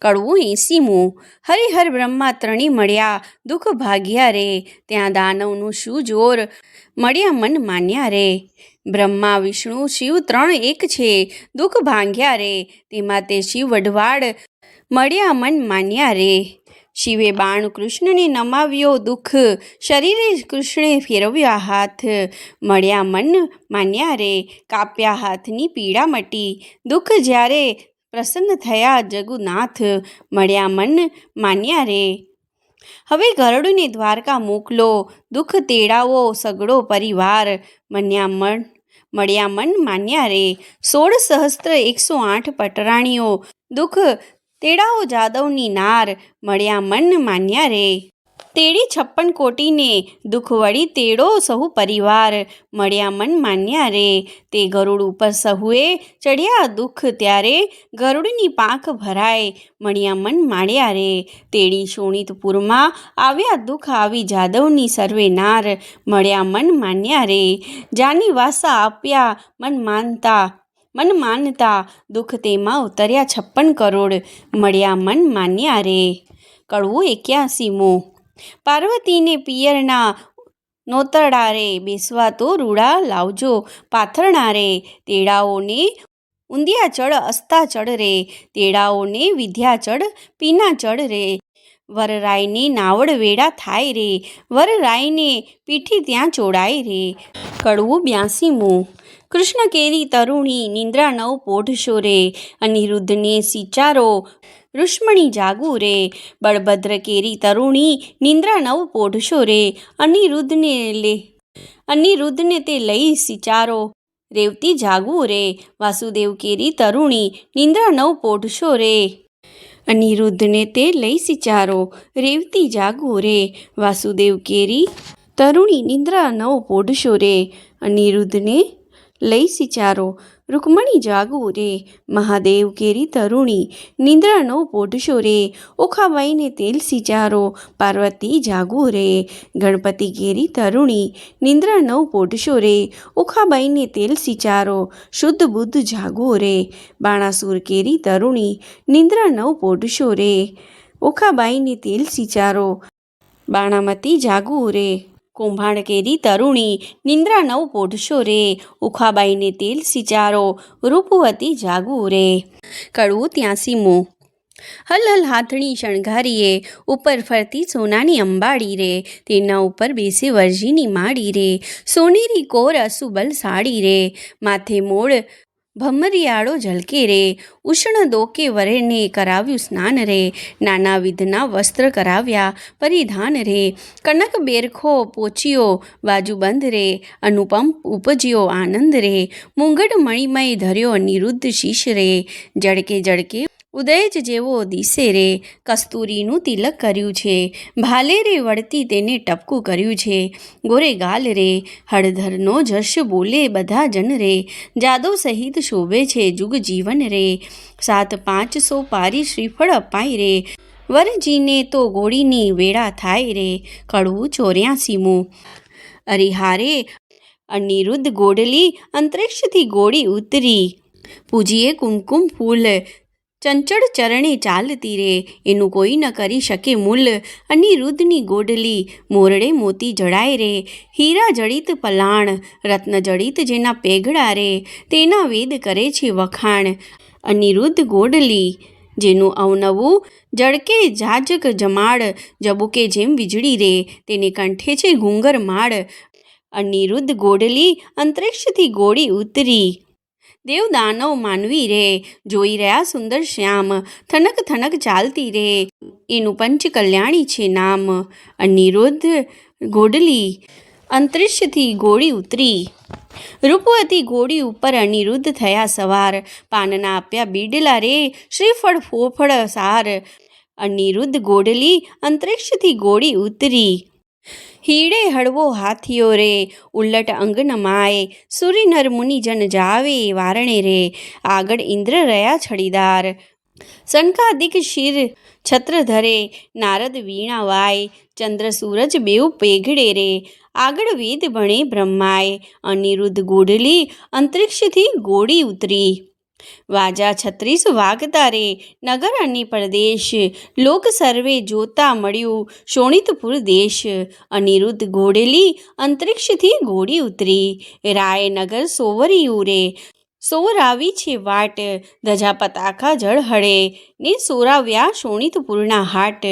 [SPEAKER 1] કડવું 80મું. હરિહર બ્રહ્મા ત્રણી મળ્યા દુઃખ ભાગ્યા રે, ત્યાં દાનવનું શું જોર મળ્યા મન માન્યા રે, બ્રહ્મા વિષ્ણુ શિવ 3 એક છે દુઃખ ભાંગ્યા રે, તેમાં તે શિવ વઢવાડ મળ્યા મન માન્યા રે, શિવે બાણ કૃષ્ણને નમાવ્યો દુઃખ, શરીરે કૃષ્ણે ફેરવ્યા હાથ. મળ્યા મન માન્યા રે, કાપ્યા હાથની પીડા મટી. દુઃખ જ્યારે પ્રસન્ન થયા જગુનાથ, મળ્યા મન માન્યા રે. હવે ગરુડને દ્વારકા મોકલો, દુઃખ તેડાવો સગડો પરિવાર. મળ્યા મન માન્યા રે. 16 સહસ્ત્ર 108 પટરાણીઓ, દુઃખ તેડાવો જાદવની નાર. મળ્યા મન માન્યા રે. તેડી 56 કોટીને, દુઃખ વળી તેડો સહુ પરિવાર. મળ્યા મન માન્યા રે. તે ગરુડ ઉપર સહુએ ચડ્યા દુઃખ, ત્યારે ગરુડની પાંખ ભરાય. મળ્યા મન માન્યા રે. તેડી શોણિતપુરમાં આવ્યા દુઃખ, આવી જાદવની સર્વે નાર. મળ્યા મન માન્યા રે. જાની વાસા આપ્યા મન માનતા, દુઃખ તેમાં ઉતર્યા 56 કરોડ. મળ્યા મન માન્યા રે. કડવું 81મું. પાર્વતીને પિયરના નોતરડા રે, બેસવા તો રૂડા લાવજો પાથરણા રે. તેડાઓને ઊંધિયા અસ્તા ચડ રે, તેડાઓને વિદ્યા પીના ચડ રે. વરરાયને નાવડ વેડા થાય રે, વરરાયને પીઠી ત્યાં ચોડાય રે. કડવું 82મું. કૃષ્ણ કેરી તરુણી, નિંદ્રા 9 પોઢશો રે. અનિરુદ્ધને સિચારો, રુક્ષ્મણી જાગુ રે. બળભદ્ર કેરી તરુણી, નિંદ્રા 9 પોઢશો રે. અનિરુદ્ધને તે લઈ સિચારો, રેવતી જાગવું રે. વાસુદેવ કેરી તરુણી, નિંદ્રા 9 પોઢશો રે. અનિરુદ્ધને તે લઈ સિચારો, રેવતી જાગવું રે. વાસુદેવ કેરી તરુણી, નિંદ્રા 9 પોઢશો રે. અનિરુદ્ધને લઈ સિચારો, રૂકમણી જાગવું રે. મહાદેવ કેરી તરુણી, નિંદ્રા 9 પોઢશો રે. ઓખાબાઈને તેલ સિચારો, પાર્વતી જાગવું રે. ગણપતિ કેરી તરુણી, નિંદ્રા 9 પોઢશો રે. ઓખાબાઈને તેલ સિચારો, શુદ્ધ બુદ્ધ જાગવું રે. બાણાસુર કેરી તરુણી, નિંદ્રા 9 પોઢશો રે. ઓખાબાઈને તેલ સિચારો, બાણામતી જાગવું રે. કુંભાણ કેરી તરુણી, નિંદ્રા 9 પોઢશો રે. ઉખાબાઈને તેલ સિચારો, રૂપવતી જાગવું રે. કડવું 83મું. હલ હલ હાથણી શણગારીએ, ઉપર ફરતી સોનાની અંબાડી રે. તેના ઉપર બેસે વરજીની માડી રે. સોનેરી કોર અસુબલ સાડી રે. માથે મોડ ભમરિયાળો ઝલકે રે. ઉષ્ણ દોકે વરેને કરાવ્યું સ્નાન રે. નાના વિધના વસ્ત્ર કરાવ્યા પરિધાન રે. કનક બેરખો પોચિયો બાજુબંધ રે. અનુપમ ઉપજ્યો આનંદ રે. મુંગટ મણિમય ધર્યો અનિરુદ્ધ શીશ રે. જડકે જડકે ઉદય જ જેવો દિશે રે. કસ્તુરીનું તિલક કર્યું છે, ભાલે રે વળતી તેને ટપકું કર્યું છે. ગોરે ગાલ રે. હળધરનો જશ બોલે બધા જન રે. જાદવ સહિત શોભે છે જુગ જીવન રે. 7-500 પારી શ્રીફળ અપાય રે. વરજીને તો ગોળીની વેળા થાય રે. કડવું 84મું. અરિહારે અનિરુદ્ધ ગોડલી, અંતરિક્ષથી ગોળી ઉતરી. પૂજીએ કુમકુમ ફૂલ, ચંચળ ચરણે ચાલતી રે. એનું કોઈ ન કરી શકે મૂલ. અનિરુદ્ધની ગોડલી, મોરડે મોતી જડાય રે. હીરા જડિત પલાણ, રત્ન જડિત જેના પેગડા રે. તેના વેદ કરે છે વખાણ. અનિરુદ્ધ ગોડલી, જેનું અવનવું જડકે જાજક જમાડ. જબુકે જેમ વીજળી રે, તેને કંઠે છે ઘૂંઘર માળ. અનિરુદ્ધ ગોડલી, અંતરિક્ષથી ગોળી ઉતરી. દેવ દાનવ માનવી રે, જોઈ રહ્યા સુંદર શ્યામ. થનક થનક ચાલતી રે, એનું પંચ કલ્યાણી છે નામ. અનિરુદ્ધ ગોડલી, અંતરિક્ષથી ગોળી ઉતરી. રૂપવતી ગોળી ઉપર અનિરુદ્ધ થયા સવાર. પાનના આપ્યા બીડલા રે, શ્રીફળ ફોફળ સાર. અનિરુદ્ધ ગોડલી, અંતરિક્ષથી ગોળી ઉતરી. હીડે હળવો હાથીઓ રે, ઉલ્લટ અંગ નમાય. સુરીનર મુનિજન જાવે વારણે રે. આગળ ઇન્દ્ર રહ્યા છડીદાર, સનકાદિક શિર છત્ર ધરે. નારદ વીણા વાય, ચંદ્ર સૂરજ બેઉ પેઘડે રે. આગળ વેદ ભણે બ્રહ્માય. અનિરુદ્ધ ગોડલી, અંતરિક્ષથી ગોળી ઉતરી. વાજા 36 વાગતા રે, નગર અને પરદેશ. લોક સર્વે જોતા મળ્યું શોણિતપુર દેશ. અનિરુદ્ધ ગોડલી, અંતરિક્ષથી ગોળી ઉતરી. રાયનગર સોવરિયું રે, સોરાવી છે વાટ, ધજા પતાકા ઝળહળે, ને સોરાવ્યા શોણિતપુરના હાટ.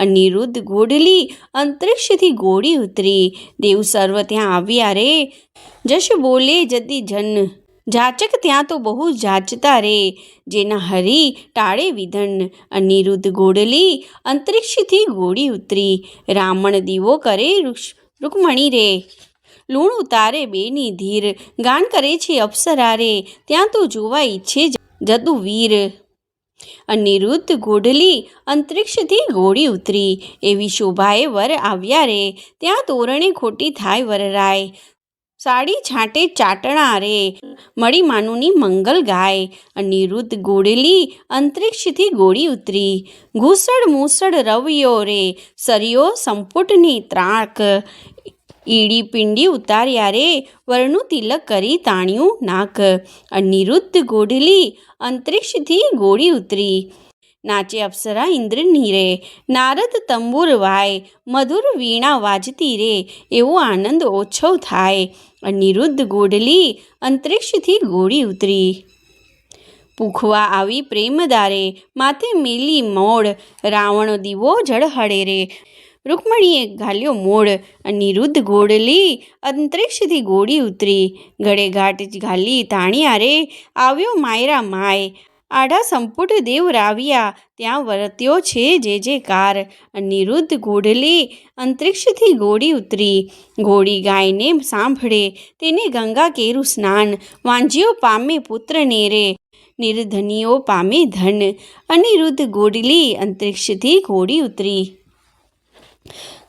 [SPEAKER 1] અનિરુદ્ધ ગોઢલી અંતરિક્ષથી ગોળી ઉતરી, દેવ સર્વ ત્યાં આવ્યા રે, જશ બોલે જતી જન, જાચક ત્યાં તો બહુ જાચતા રે, જેના હરી ટાળે વિધન. અનિરુદ્ધ ગોઢલી અંતરિક્ષથી ગોળી ઉતરી, રામણ દીવો કરે રૂકમણી રે, લૂણ ઉતારે બેની ધીર, ગાન કરે છે અપ્સરા રે, ત્યાં તો જોવા ઈચ્છે જતું વીર. અનિરુદ્ધ ગોઢલી અંતરિક્ષથી ગોળી ઉતરી, એવી શોભાએ વર આવ્યા રે, ત્યાં તોરણે ખોટી થાય વરરાય, સાડી છાંટે ચાટણા રે, મળી માનુની મંગલ ગાય. અનિરુદ્ધ ગોઢલી અંતરિક્ષથી ગોળી ઉતરી, ઘૂસડ મૂસડ રવ્યો રે, સરિયો સંપુટની ત્રાક, ઈડી પિંડી ઉતાર્યા રે, વરનું તિલક કરી તાણ્યું નાક. અનિરુદ્ધ ગોઢલી અંતરિક્ષથી ગોળી ઉતરી, નાચે અપ્સરા ઇન્દ્રની રે, નારદ તંબુર વાય, મધુર વીણા વાજતી રે, એવો આનંદ ઓછો થાય. અનિરુદ્ધ ગોઢલી અંતરિક્ષથી ગોળી ઉતરી, પૂખવા આવી પ્રેમદારે, માથે મેલી મોડ, રાવણ દીવો ઝળહળે રે, રૂકમણીએ ઘાલ્યો મોડ. અનિરુદ્ધ ગોઢલી અંતરિક્ષથી ગોળી ઉતરી, ગળે ઘાટ ઘાલી તાણ્યા રે, આવ્યો માયરા માય, આડા સંપુટ દેવ રાવ્યા, ત્યાં વર્ત્યો છે જે જેકાર. અનિરુદ્ધ ગોઢલી અંતરિક્ષથી ગોળી ઉતરી, ઘોડી ગાયને સાંભળે, તેને ગંગા કેરું સ્નાન, વાંજીઓ પામે પુત્રને રે, નિર્ધનીઓ પામે ધન. અનિરુદ્ધ ગોઢલી અંતરિક્ષથી ગોળી ઉતરી.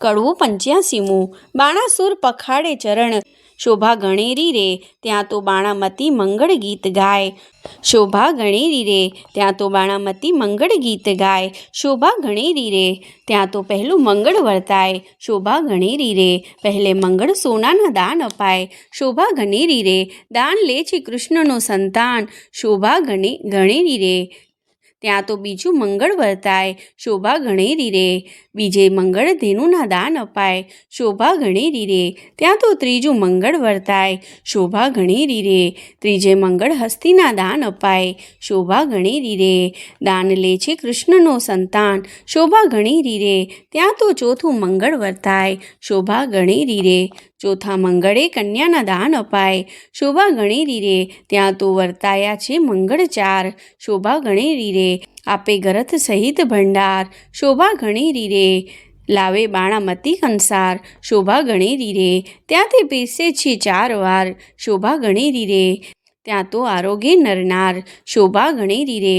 [SPEAKER 1] કડવું 85મું. બાણાસુર પખાડે ચરણ, શોભા ગણેરી રે, ત્યાં તો બાણામતી મંગળ ગીત ગાય, શોભા ગણેરી રે, ત્યાં તો બાણામતી મંગળ ગીત ગાય, શોભા ગણેરી રે, ત્યાં તો પહેલું મંગળ વર્તાય, શોભા ગણેરી રે, પહેલે મંગળ સોનાના દાન અપાય, શોભા ગણેરી રે, દાન લે છે કૃષ્ણનો સંતાન, શોભા ગણેરી રે, ત્યાં તો બીજું મંગળ વર્તાય, શોભા ગણેરી રે, બીજે મંગળ ધેનુના દાન અપાય, શોભા ગણેરી રે, ત્યાં તો ત્રીજું મંગળ વર્તાય, શોભા ગણેરી રે, ત્રીજે મંગળ હસ્તીના દાન અપાય, શોભા ગણેરી રે, દાન લે છે કૃષ્ણનો સંતાન, શોભા ગણેરી રે, ત્યાં તો ચોથું મંગળ વર્તાય, શોભા ગણેરી રે, ચોથા મંગળે કન્યાના દાન અપાય, શોભા ગણેરી રે, ત્યાં તો વર્તાયા છે મંગળ ચાર, શોભા ગણેરી રે, આપે ગરથ સહિત ભંડાર, શોભા ગણેરી રે, લાવે બાણામતી કંસાર, શોભા ગણેરી રે, ત્યાંથી પીરસે છે 4 વાર, શોભા ગણેરી રે, ત્યાં તો આરોગે નરનાર, શોભા ગણેરી રે,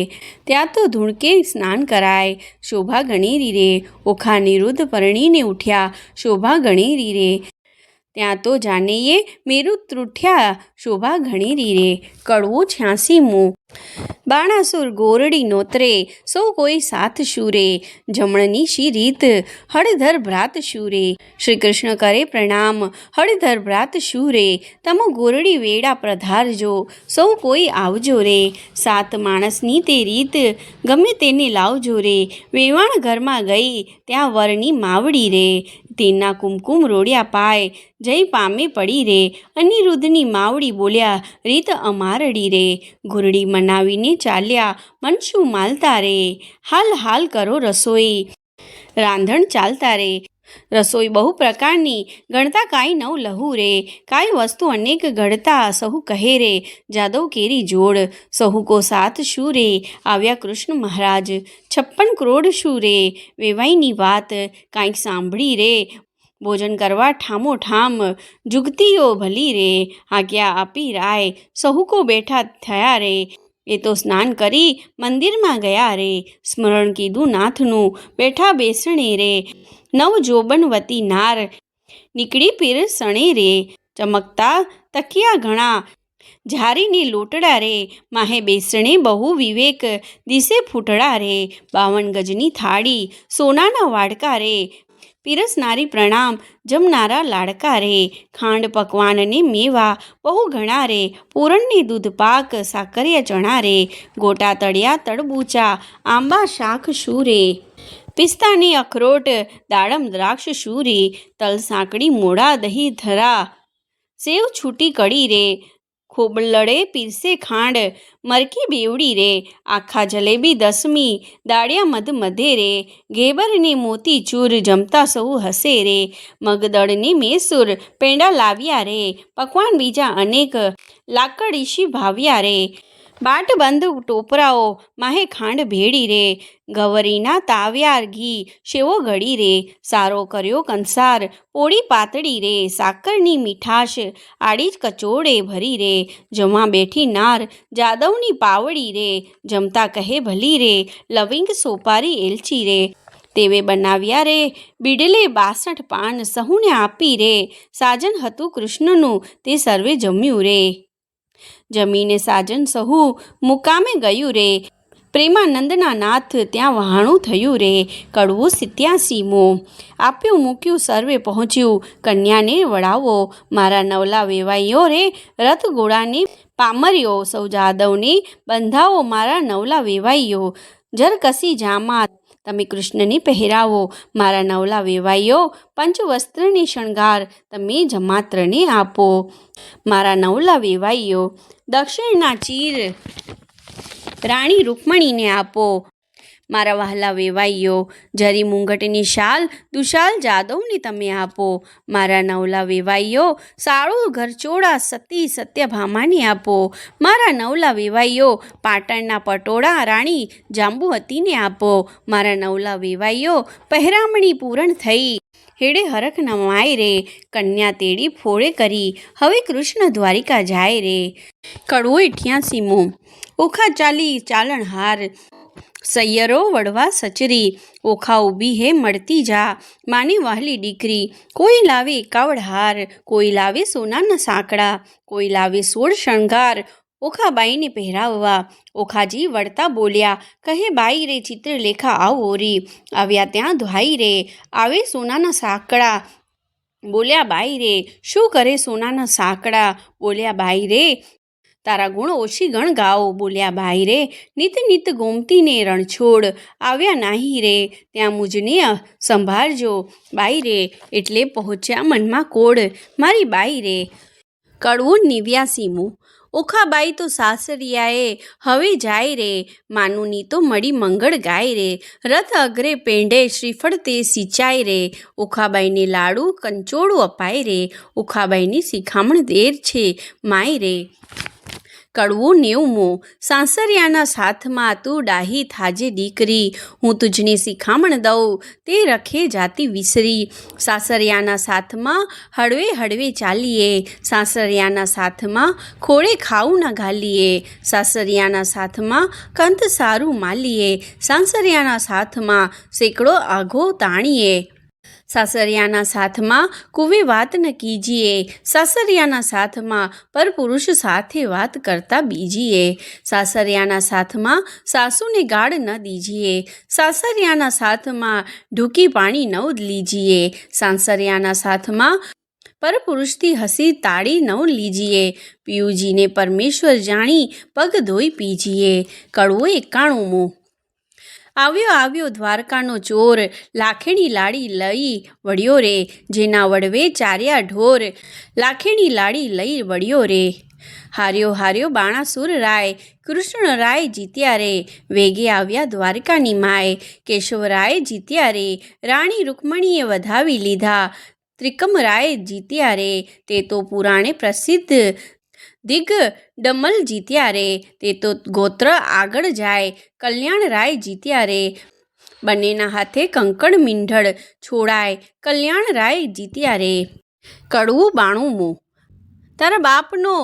[SPEAKER 1] ત્યાં તો ધૂણકે સ્નાન કરાય, શોભા ગણેરી રે, ઓખા અનિરુદ્ધ પરણીને ઉઠ્યા, શોભા ગણેરી રે, ત્યાં તો જાનૈયે મેરુ ત્રુઠ્યા, શોભા ગણેરી રે. કડવું 86મું. બાણાસુર ગોરડી નોતરે, સૌ કોઈ સાથ શૂરે, જમણની શી રીત, હળધર ભ્રાત શૂરે, શ્રી કૃષ્ણ કરે પ્રણામ, હળધર ભ્રાત શૂરે, તમો ગોરડી વેડા પ્રધારજો, સૌ કોઈ આવજો રે, 7 માણસની તે રીત, ગમે તેને લાવજો રે, વેવાણ ઘરમાં ગઈ, ત્યાં વરની માવડી રે, તેના કુમકુમ રોડ્યા પાય, જય પામે પડી રે, અનિરુદ્ધની માવડી બોલ્યા, રીત અમારડી રે, ઘોરડી મનાવીને ચાલ્યા, મનશું માલતા રે, હાલ હાલ કરો રસોઈ, રાંધણ ચાલતા રે, રસોઈ બહુ પ્રકારની, ગણતા કાંઈ નવ લહુ રે, કાંઈ વસ્તુ અનેક ઘડતા, સહુ કહે રે, જાદવ કેરી જોડ, સહુ કો સાથ શું રે, આવ્યા કૃષ્ણ મહારાજ, 56 કરોડ શું રે, વેવાઈની વાત, કાંઈક સાંભળી રે, ભોજન કરવા ઠામો ઠામ, જુગતીઓ ભલી રે, આજ્ઞા આપી રાય, સહુ કો બેઠા થયા રે, એ તો સ્નાન કરી મંદિરમાં ગયા રે, સ્મરણ કીધું નાથનું, બેઠા બેસણે રે, નવ જોબનવતી નાર, નીકળી પીરસણે રે, ચમકતા તકિયા ઘણા, ઝારીને લોટડા રે, માહે બેસણે બહુ વિવેક, દિશે ફૂટડા રે, 52 ગજની થાળી, સોનાના વાડકા રે, પીરસનારી પ્રણામ, જમનારા લાડકા રે, ખાંડ પકવાનને મેવા બહુ ઘણા રે, પૂરણને દૂધ પાક, સાકરિયા ચણા રે, ગોટા તળિયા તળબૂચા, આંબા શાક શું રે, પિસ્તાની અખરોટ, દાડમ દ્રાક્ષ શું રે, તલ સાંકળી મોડા દહીં ધરા, સેવ છૂટી કડી રે, ખૂબ લડે પીરસે ખાંડ, મરકી બેવડી રે, આખા જલેબી દસમી, દાળિયા મધ મધે રે, ઘેબરને મોતી ચૂર, જમતા સૌ હસે રે, મગદળને મેસૂર, પેંડા લાવ્યા રે, પકવાન બીજા અનેક, લાકડ ઈશી ભાવ્યા રે, બાટ બંધ ટોપરાઓ, માહે ખાંડ ભેળી રે, ગવરીના તાવ્યાર ઘી, શેવો ઘડી રે, સારો કર્યો કંસાર, પોળી પાતળી રે, સાકરની મીઠાશ, આડી જ કચોળે ભરી રે, જમવા બેઠી નાર, જાદવની પાવડી રે, જમતા કહે ભલી રે, લવિંગ સોપારી એલચી રે, તેવે બનાવ્યા રે, બીડલે 62 પાન, સહુને આપી રે, સાજન હતું કૃષ્ણનું, તે સર્વે જમ્યું રે. જમીને સાજન સહુ મુકામે ગયું રે, પ્રેમાનંદના નાથ ત્યાં વહાણું થયું રે. કડવું 87મો. આપ્યું મૂક્યું સર્વે પહોંચ્યું, કન્યાને વળાવો, મારા નવલા વેવાઈઓ રે, રથ ઘોડાને પામર્યો, સૌ જાદવને બંધાવો, મારા નવલા વેવાઈઓ, જરકસી જામા તમે કૃષ્ણને પહેરાવો, મારા નવલા વેવાઈઓ, પંચવસ્ત્રને શણગાર તમે જમાત્રને આપો, મારા નવલા વેવાઈઓ, દક્ષિણના ચીર રાણી રૂકમણીને આપો, મારા વહાલા વેવાઈઓ, જરી મુંગટની શાલ દુશાલ જાદવને તમે આપો, મારા નવલા વેવાઈઓ, સાળું ઘરચોળા સતી સત્યભામાને આપો, મારા નવલા વેવાઈઓ, પાટણના પટોળા રાણી જાંબુવતીને આપો, મારા નવલા વેવાઈઓ, પહેરામણી પૂરણ થઈ, હેડે હરખ નમાય રે, કન્યા તેડી ફોળે કરી, હવે કૃષ્ણ દ્વારિકા જાય રે. કડવો 88મો. ઓખા ચાલી ચાલણહાર, સૈયરો વડવા સચરી, ઓખા ઊભી હે મળતી જા, માની વહાલી દીકરી, કોઈ લાવે કાવડહાર, કોઈ લાવે સોનાના સાંકડા, કોઈ લાવે 16 શણગાર, ઓખાબાઈને પહેરાવવા. ઓખાજી વળતા બોલ્યા, કહે બાઈ રે ચિત્રલેખા આવો રે, આવ્યા ત્યાં ધોઈ રે, આવે સોનાના સાંકડા, બોલ્યા બાઈ રે, શું કરે સોનાના સાંકડા, બોલ્યા બાઈ રે, તારા ગુણ ઓછી ગણ ગાઓ, બોલ્યા બાઈ રે, નિત નિત ગોમતીને રણછોડ, આવ્યા નાહી રે, ત્યાં મુજને સંભાળજો, બાઈ રે, એટલે પહોંચ્યા મનમાં કોડ, મારી બાઈ રે. કડવું 89મો. ઓખાબાઈ તો સાસરિયાએ હવે જાય રે, માનુની તો મળી મંગળ ગાય રે, રથ અગ્રે પેંડે શ્રીફળ તે સિંચાય રે, ઓખાબાઈને લાડુ કંચોળું અપાય રે, ઓખાબાઈની શિખામણ દેર છે માય રે. કડવું 90મો. સાસરિયાના સાથમાં તું ડાહી થાજે દીકરી, હું તુજને શિખામણ દઉં, તે રખે જાતિ વિસરી, સાસરિયાના સાથમાં હળવે હળવે ચાલીએ, સાસરિયાના સાથમાં ખોળે ખાવું ના ઘાલીએ, સાસરિયાના સાથમાં કંત સારું માલીએ, સાસરિયાના સાથમાં સેકડો આઘો તાણીએ, સાસરિયાના સાથમાં કુવે વાત ન કીજીએ, સાસરિયાના સાથમાં પરપુરુષ સાથે વાત કરતા બીજીએ, સાસરિયાના સાથમાં સાસુને ગાળ ન દીજીએ, સાસરિયાના સાથમાં ઢૂકી પાણી ન લીજીએ, સાસરિયાના સાથમાં પરપુરુષથી હસી તાળી ન લીજીએ, પિયુજીને પરમેશ્વર જાણી પગ ધોઈ પીજીએ. કડવું 91મો. આવ્યો દ્વારકાનો ચોર, લાખેણી લાડી લઈ વળ્યો રે, જેના વડવે ચાર્યા ઢોર, લાખેણી લાડી લઈ વળ્યો રે, હાર્યો બાણાસુર રાય, કૃષ્ણરાય જીત્યા રે, વેગે આવ્યા દ્વારકાની માય, કેશવરાય જીત્યા રે, રાણી રૂકમણીએ વધાવી લીધા, ત્રિકમરાય જીત્યા રે, તે તો પુરાણે પ્રસિદ્ધ, દિગ ડમલ જીત્યા રે, તે તો ગોત્ર આગળ જાય, કલ્યાણરાય જીત્યા રે, બંનેના હાથે કંકણ મીંઢળ છોડાય, કલ્યાણરાય જીત્યા રે. કડવું 92મો. તારા બાપનો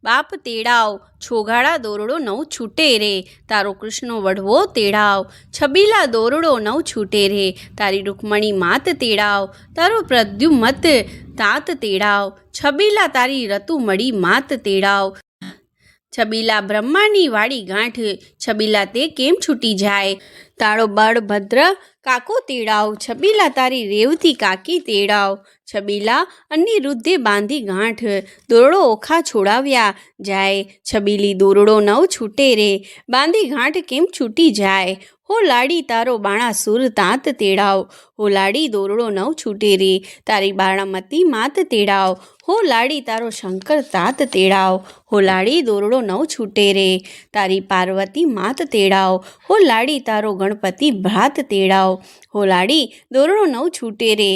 [SPEAKER 1] બાપ તેડાવ, છોગાડા દોરડો નવ છૂટે રે, તારો કૃષ્ણ વડવો તેડાવ, છબીલા દોરડો નવ છૂટે રે, તારી રૂકમણી માત તેડાવ, તારો પ્રદ્યુમત તાત તેડાવ, છબીલા તારી રતુમડી માત તેડાવ, છબીલા બ્રહ્માની વાળી ગાંઠ, છબીલા તે કેમ છૂટી જાય, તાળો બળભદ્ર કાકો તેડાવ, છબીલા તારી રેવતી કાકી તેડાવ. છબીલા અનિરુદ્ધે બાંધી ગાંઠ, દોરડો ઓખા છોડાવ્યા જાય. છબીલી દોરડો નવ છૂટે રે, બાંધી ગાંઠ કેમ છૂટી જાય. હો લાડી તારો બાણાસુર તાત તેડાવ, હો લાડી દોરડો નવ છૂટે રે, તારી બાણામતી માત તેડાવ. હો લાડી તારો શંકર તાત તેડાવ, હો લાડી દોરડો નવ છૂટે રે, તારી પાર્વતી માત તેડાવ. હો લાડી તારો ગણપતિ ભ્રાત તેડાવ, હો લાડી દોરડો નવ છૂટે રે,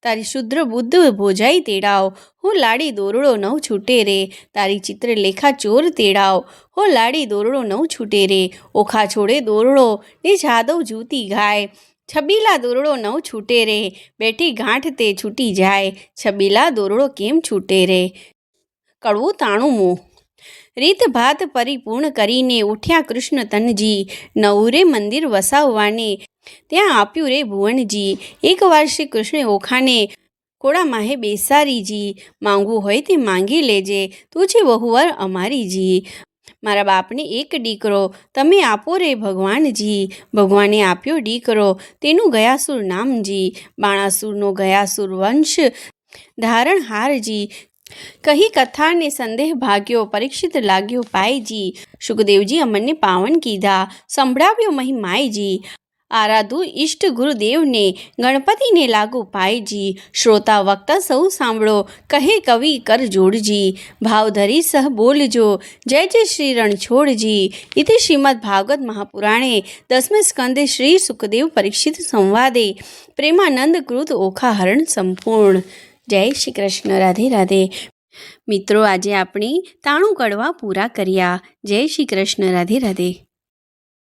[SPEAKER 1] તારી શુદ્ર બુદ્ધ ભોજાઈ તેડાવ. હો લાડી દોરડો નવ છૂટે રે, તારી ચિત્રલેખા ચોર તેડાવ. હો લાડી દોરડો નવ છૂટે રે, ઓખા છોડે દોરડો ને જાદવ જૂતી ગાય. છબીલા દોરડો નવ છૂટે રે, બેઠી ગાંઠ તે છૂટી જાય. છબીલા દોરડો કેમ છૂટે રે. કડવું 93. રીત ભાત પરિપૂર્ણ કરીને ઉઠ્યા કૃષ્ણ તનજી, નવરે મંદિર વસાવવાને ત્યાં આપ્યું રે ભુવનજી. એકવાર શ્રી કૃષ્ણે ઓખાને કોળા માહે બેસારીજી, માંગવું હોય તે માંગી લેજે, તું છે વહુવર અમારીજી. મારા બાપને એક દીકરો તમે આપો રે ભગવાનજી. ભગવાને આપ્યો દીકરો તેનું ગયાસુર નામજી, બાણાસુરનો ગયાસુર વંશ ધારણહારજી. કહી કથાને સંદેહ ભાગ્યો, પરીક્ષિત લાગ્યો પાયજી. સુખદેવજી અમને પાવન કીધા, સંભળાવ્યો મહિમાયજી. આરાધુ ઈષ્ટ ગુરુદેવને, ગણપતિને લાગુ પાયજી. શ્રોતા વક્તા સૌ સાંભળો, કહે કવિ કર જોડજી. ભાવ ધરી સહ બોલજો, જય જય શ્રી રણછોડજી. ઇતિ શ્રીમદ ભાગવત મહાપુરાણે 10મે સ્કંદે શ્રી સુખદેવ પરીક્ષિત સંવાદે પ્રેમાનંદ કૃત ઓખા હરણ સંપૂર્ણ. જય શ્રી કૃષ્ણ. રાધે રાધે. મિત્રો, આજે આપણે 93 કડવા પૂરા કર્યા. જય શ્રી કૃષ્ણ. રાધે રાધે.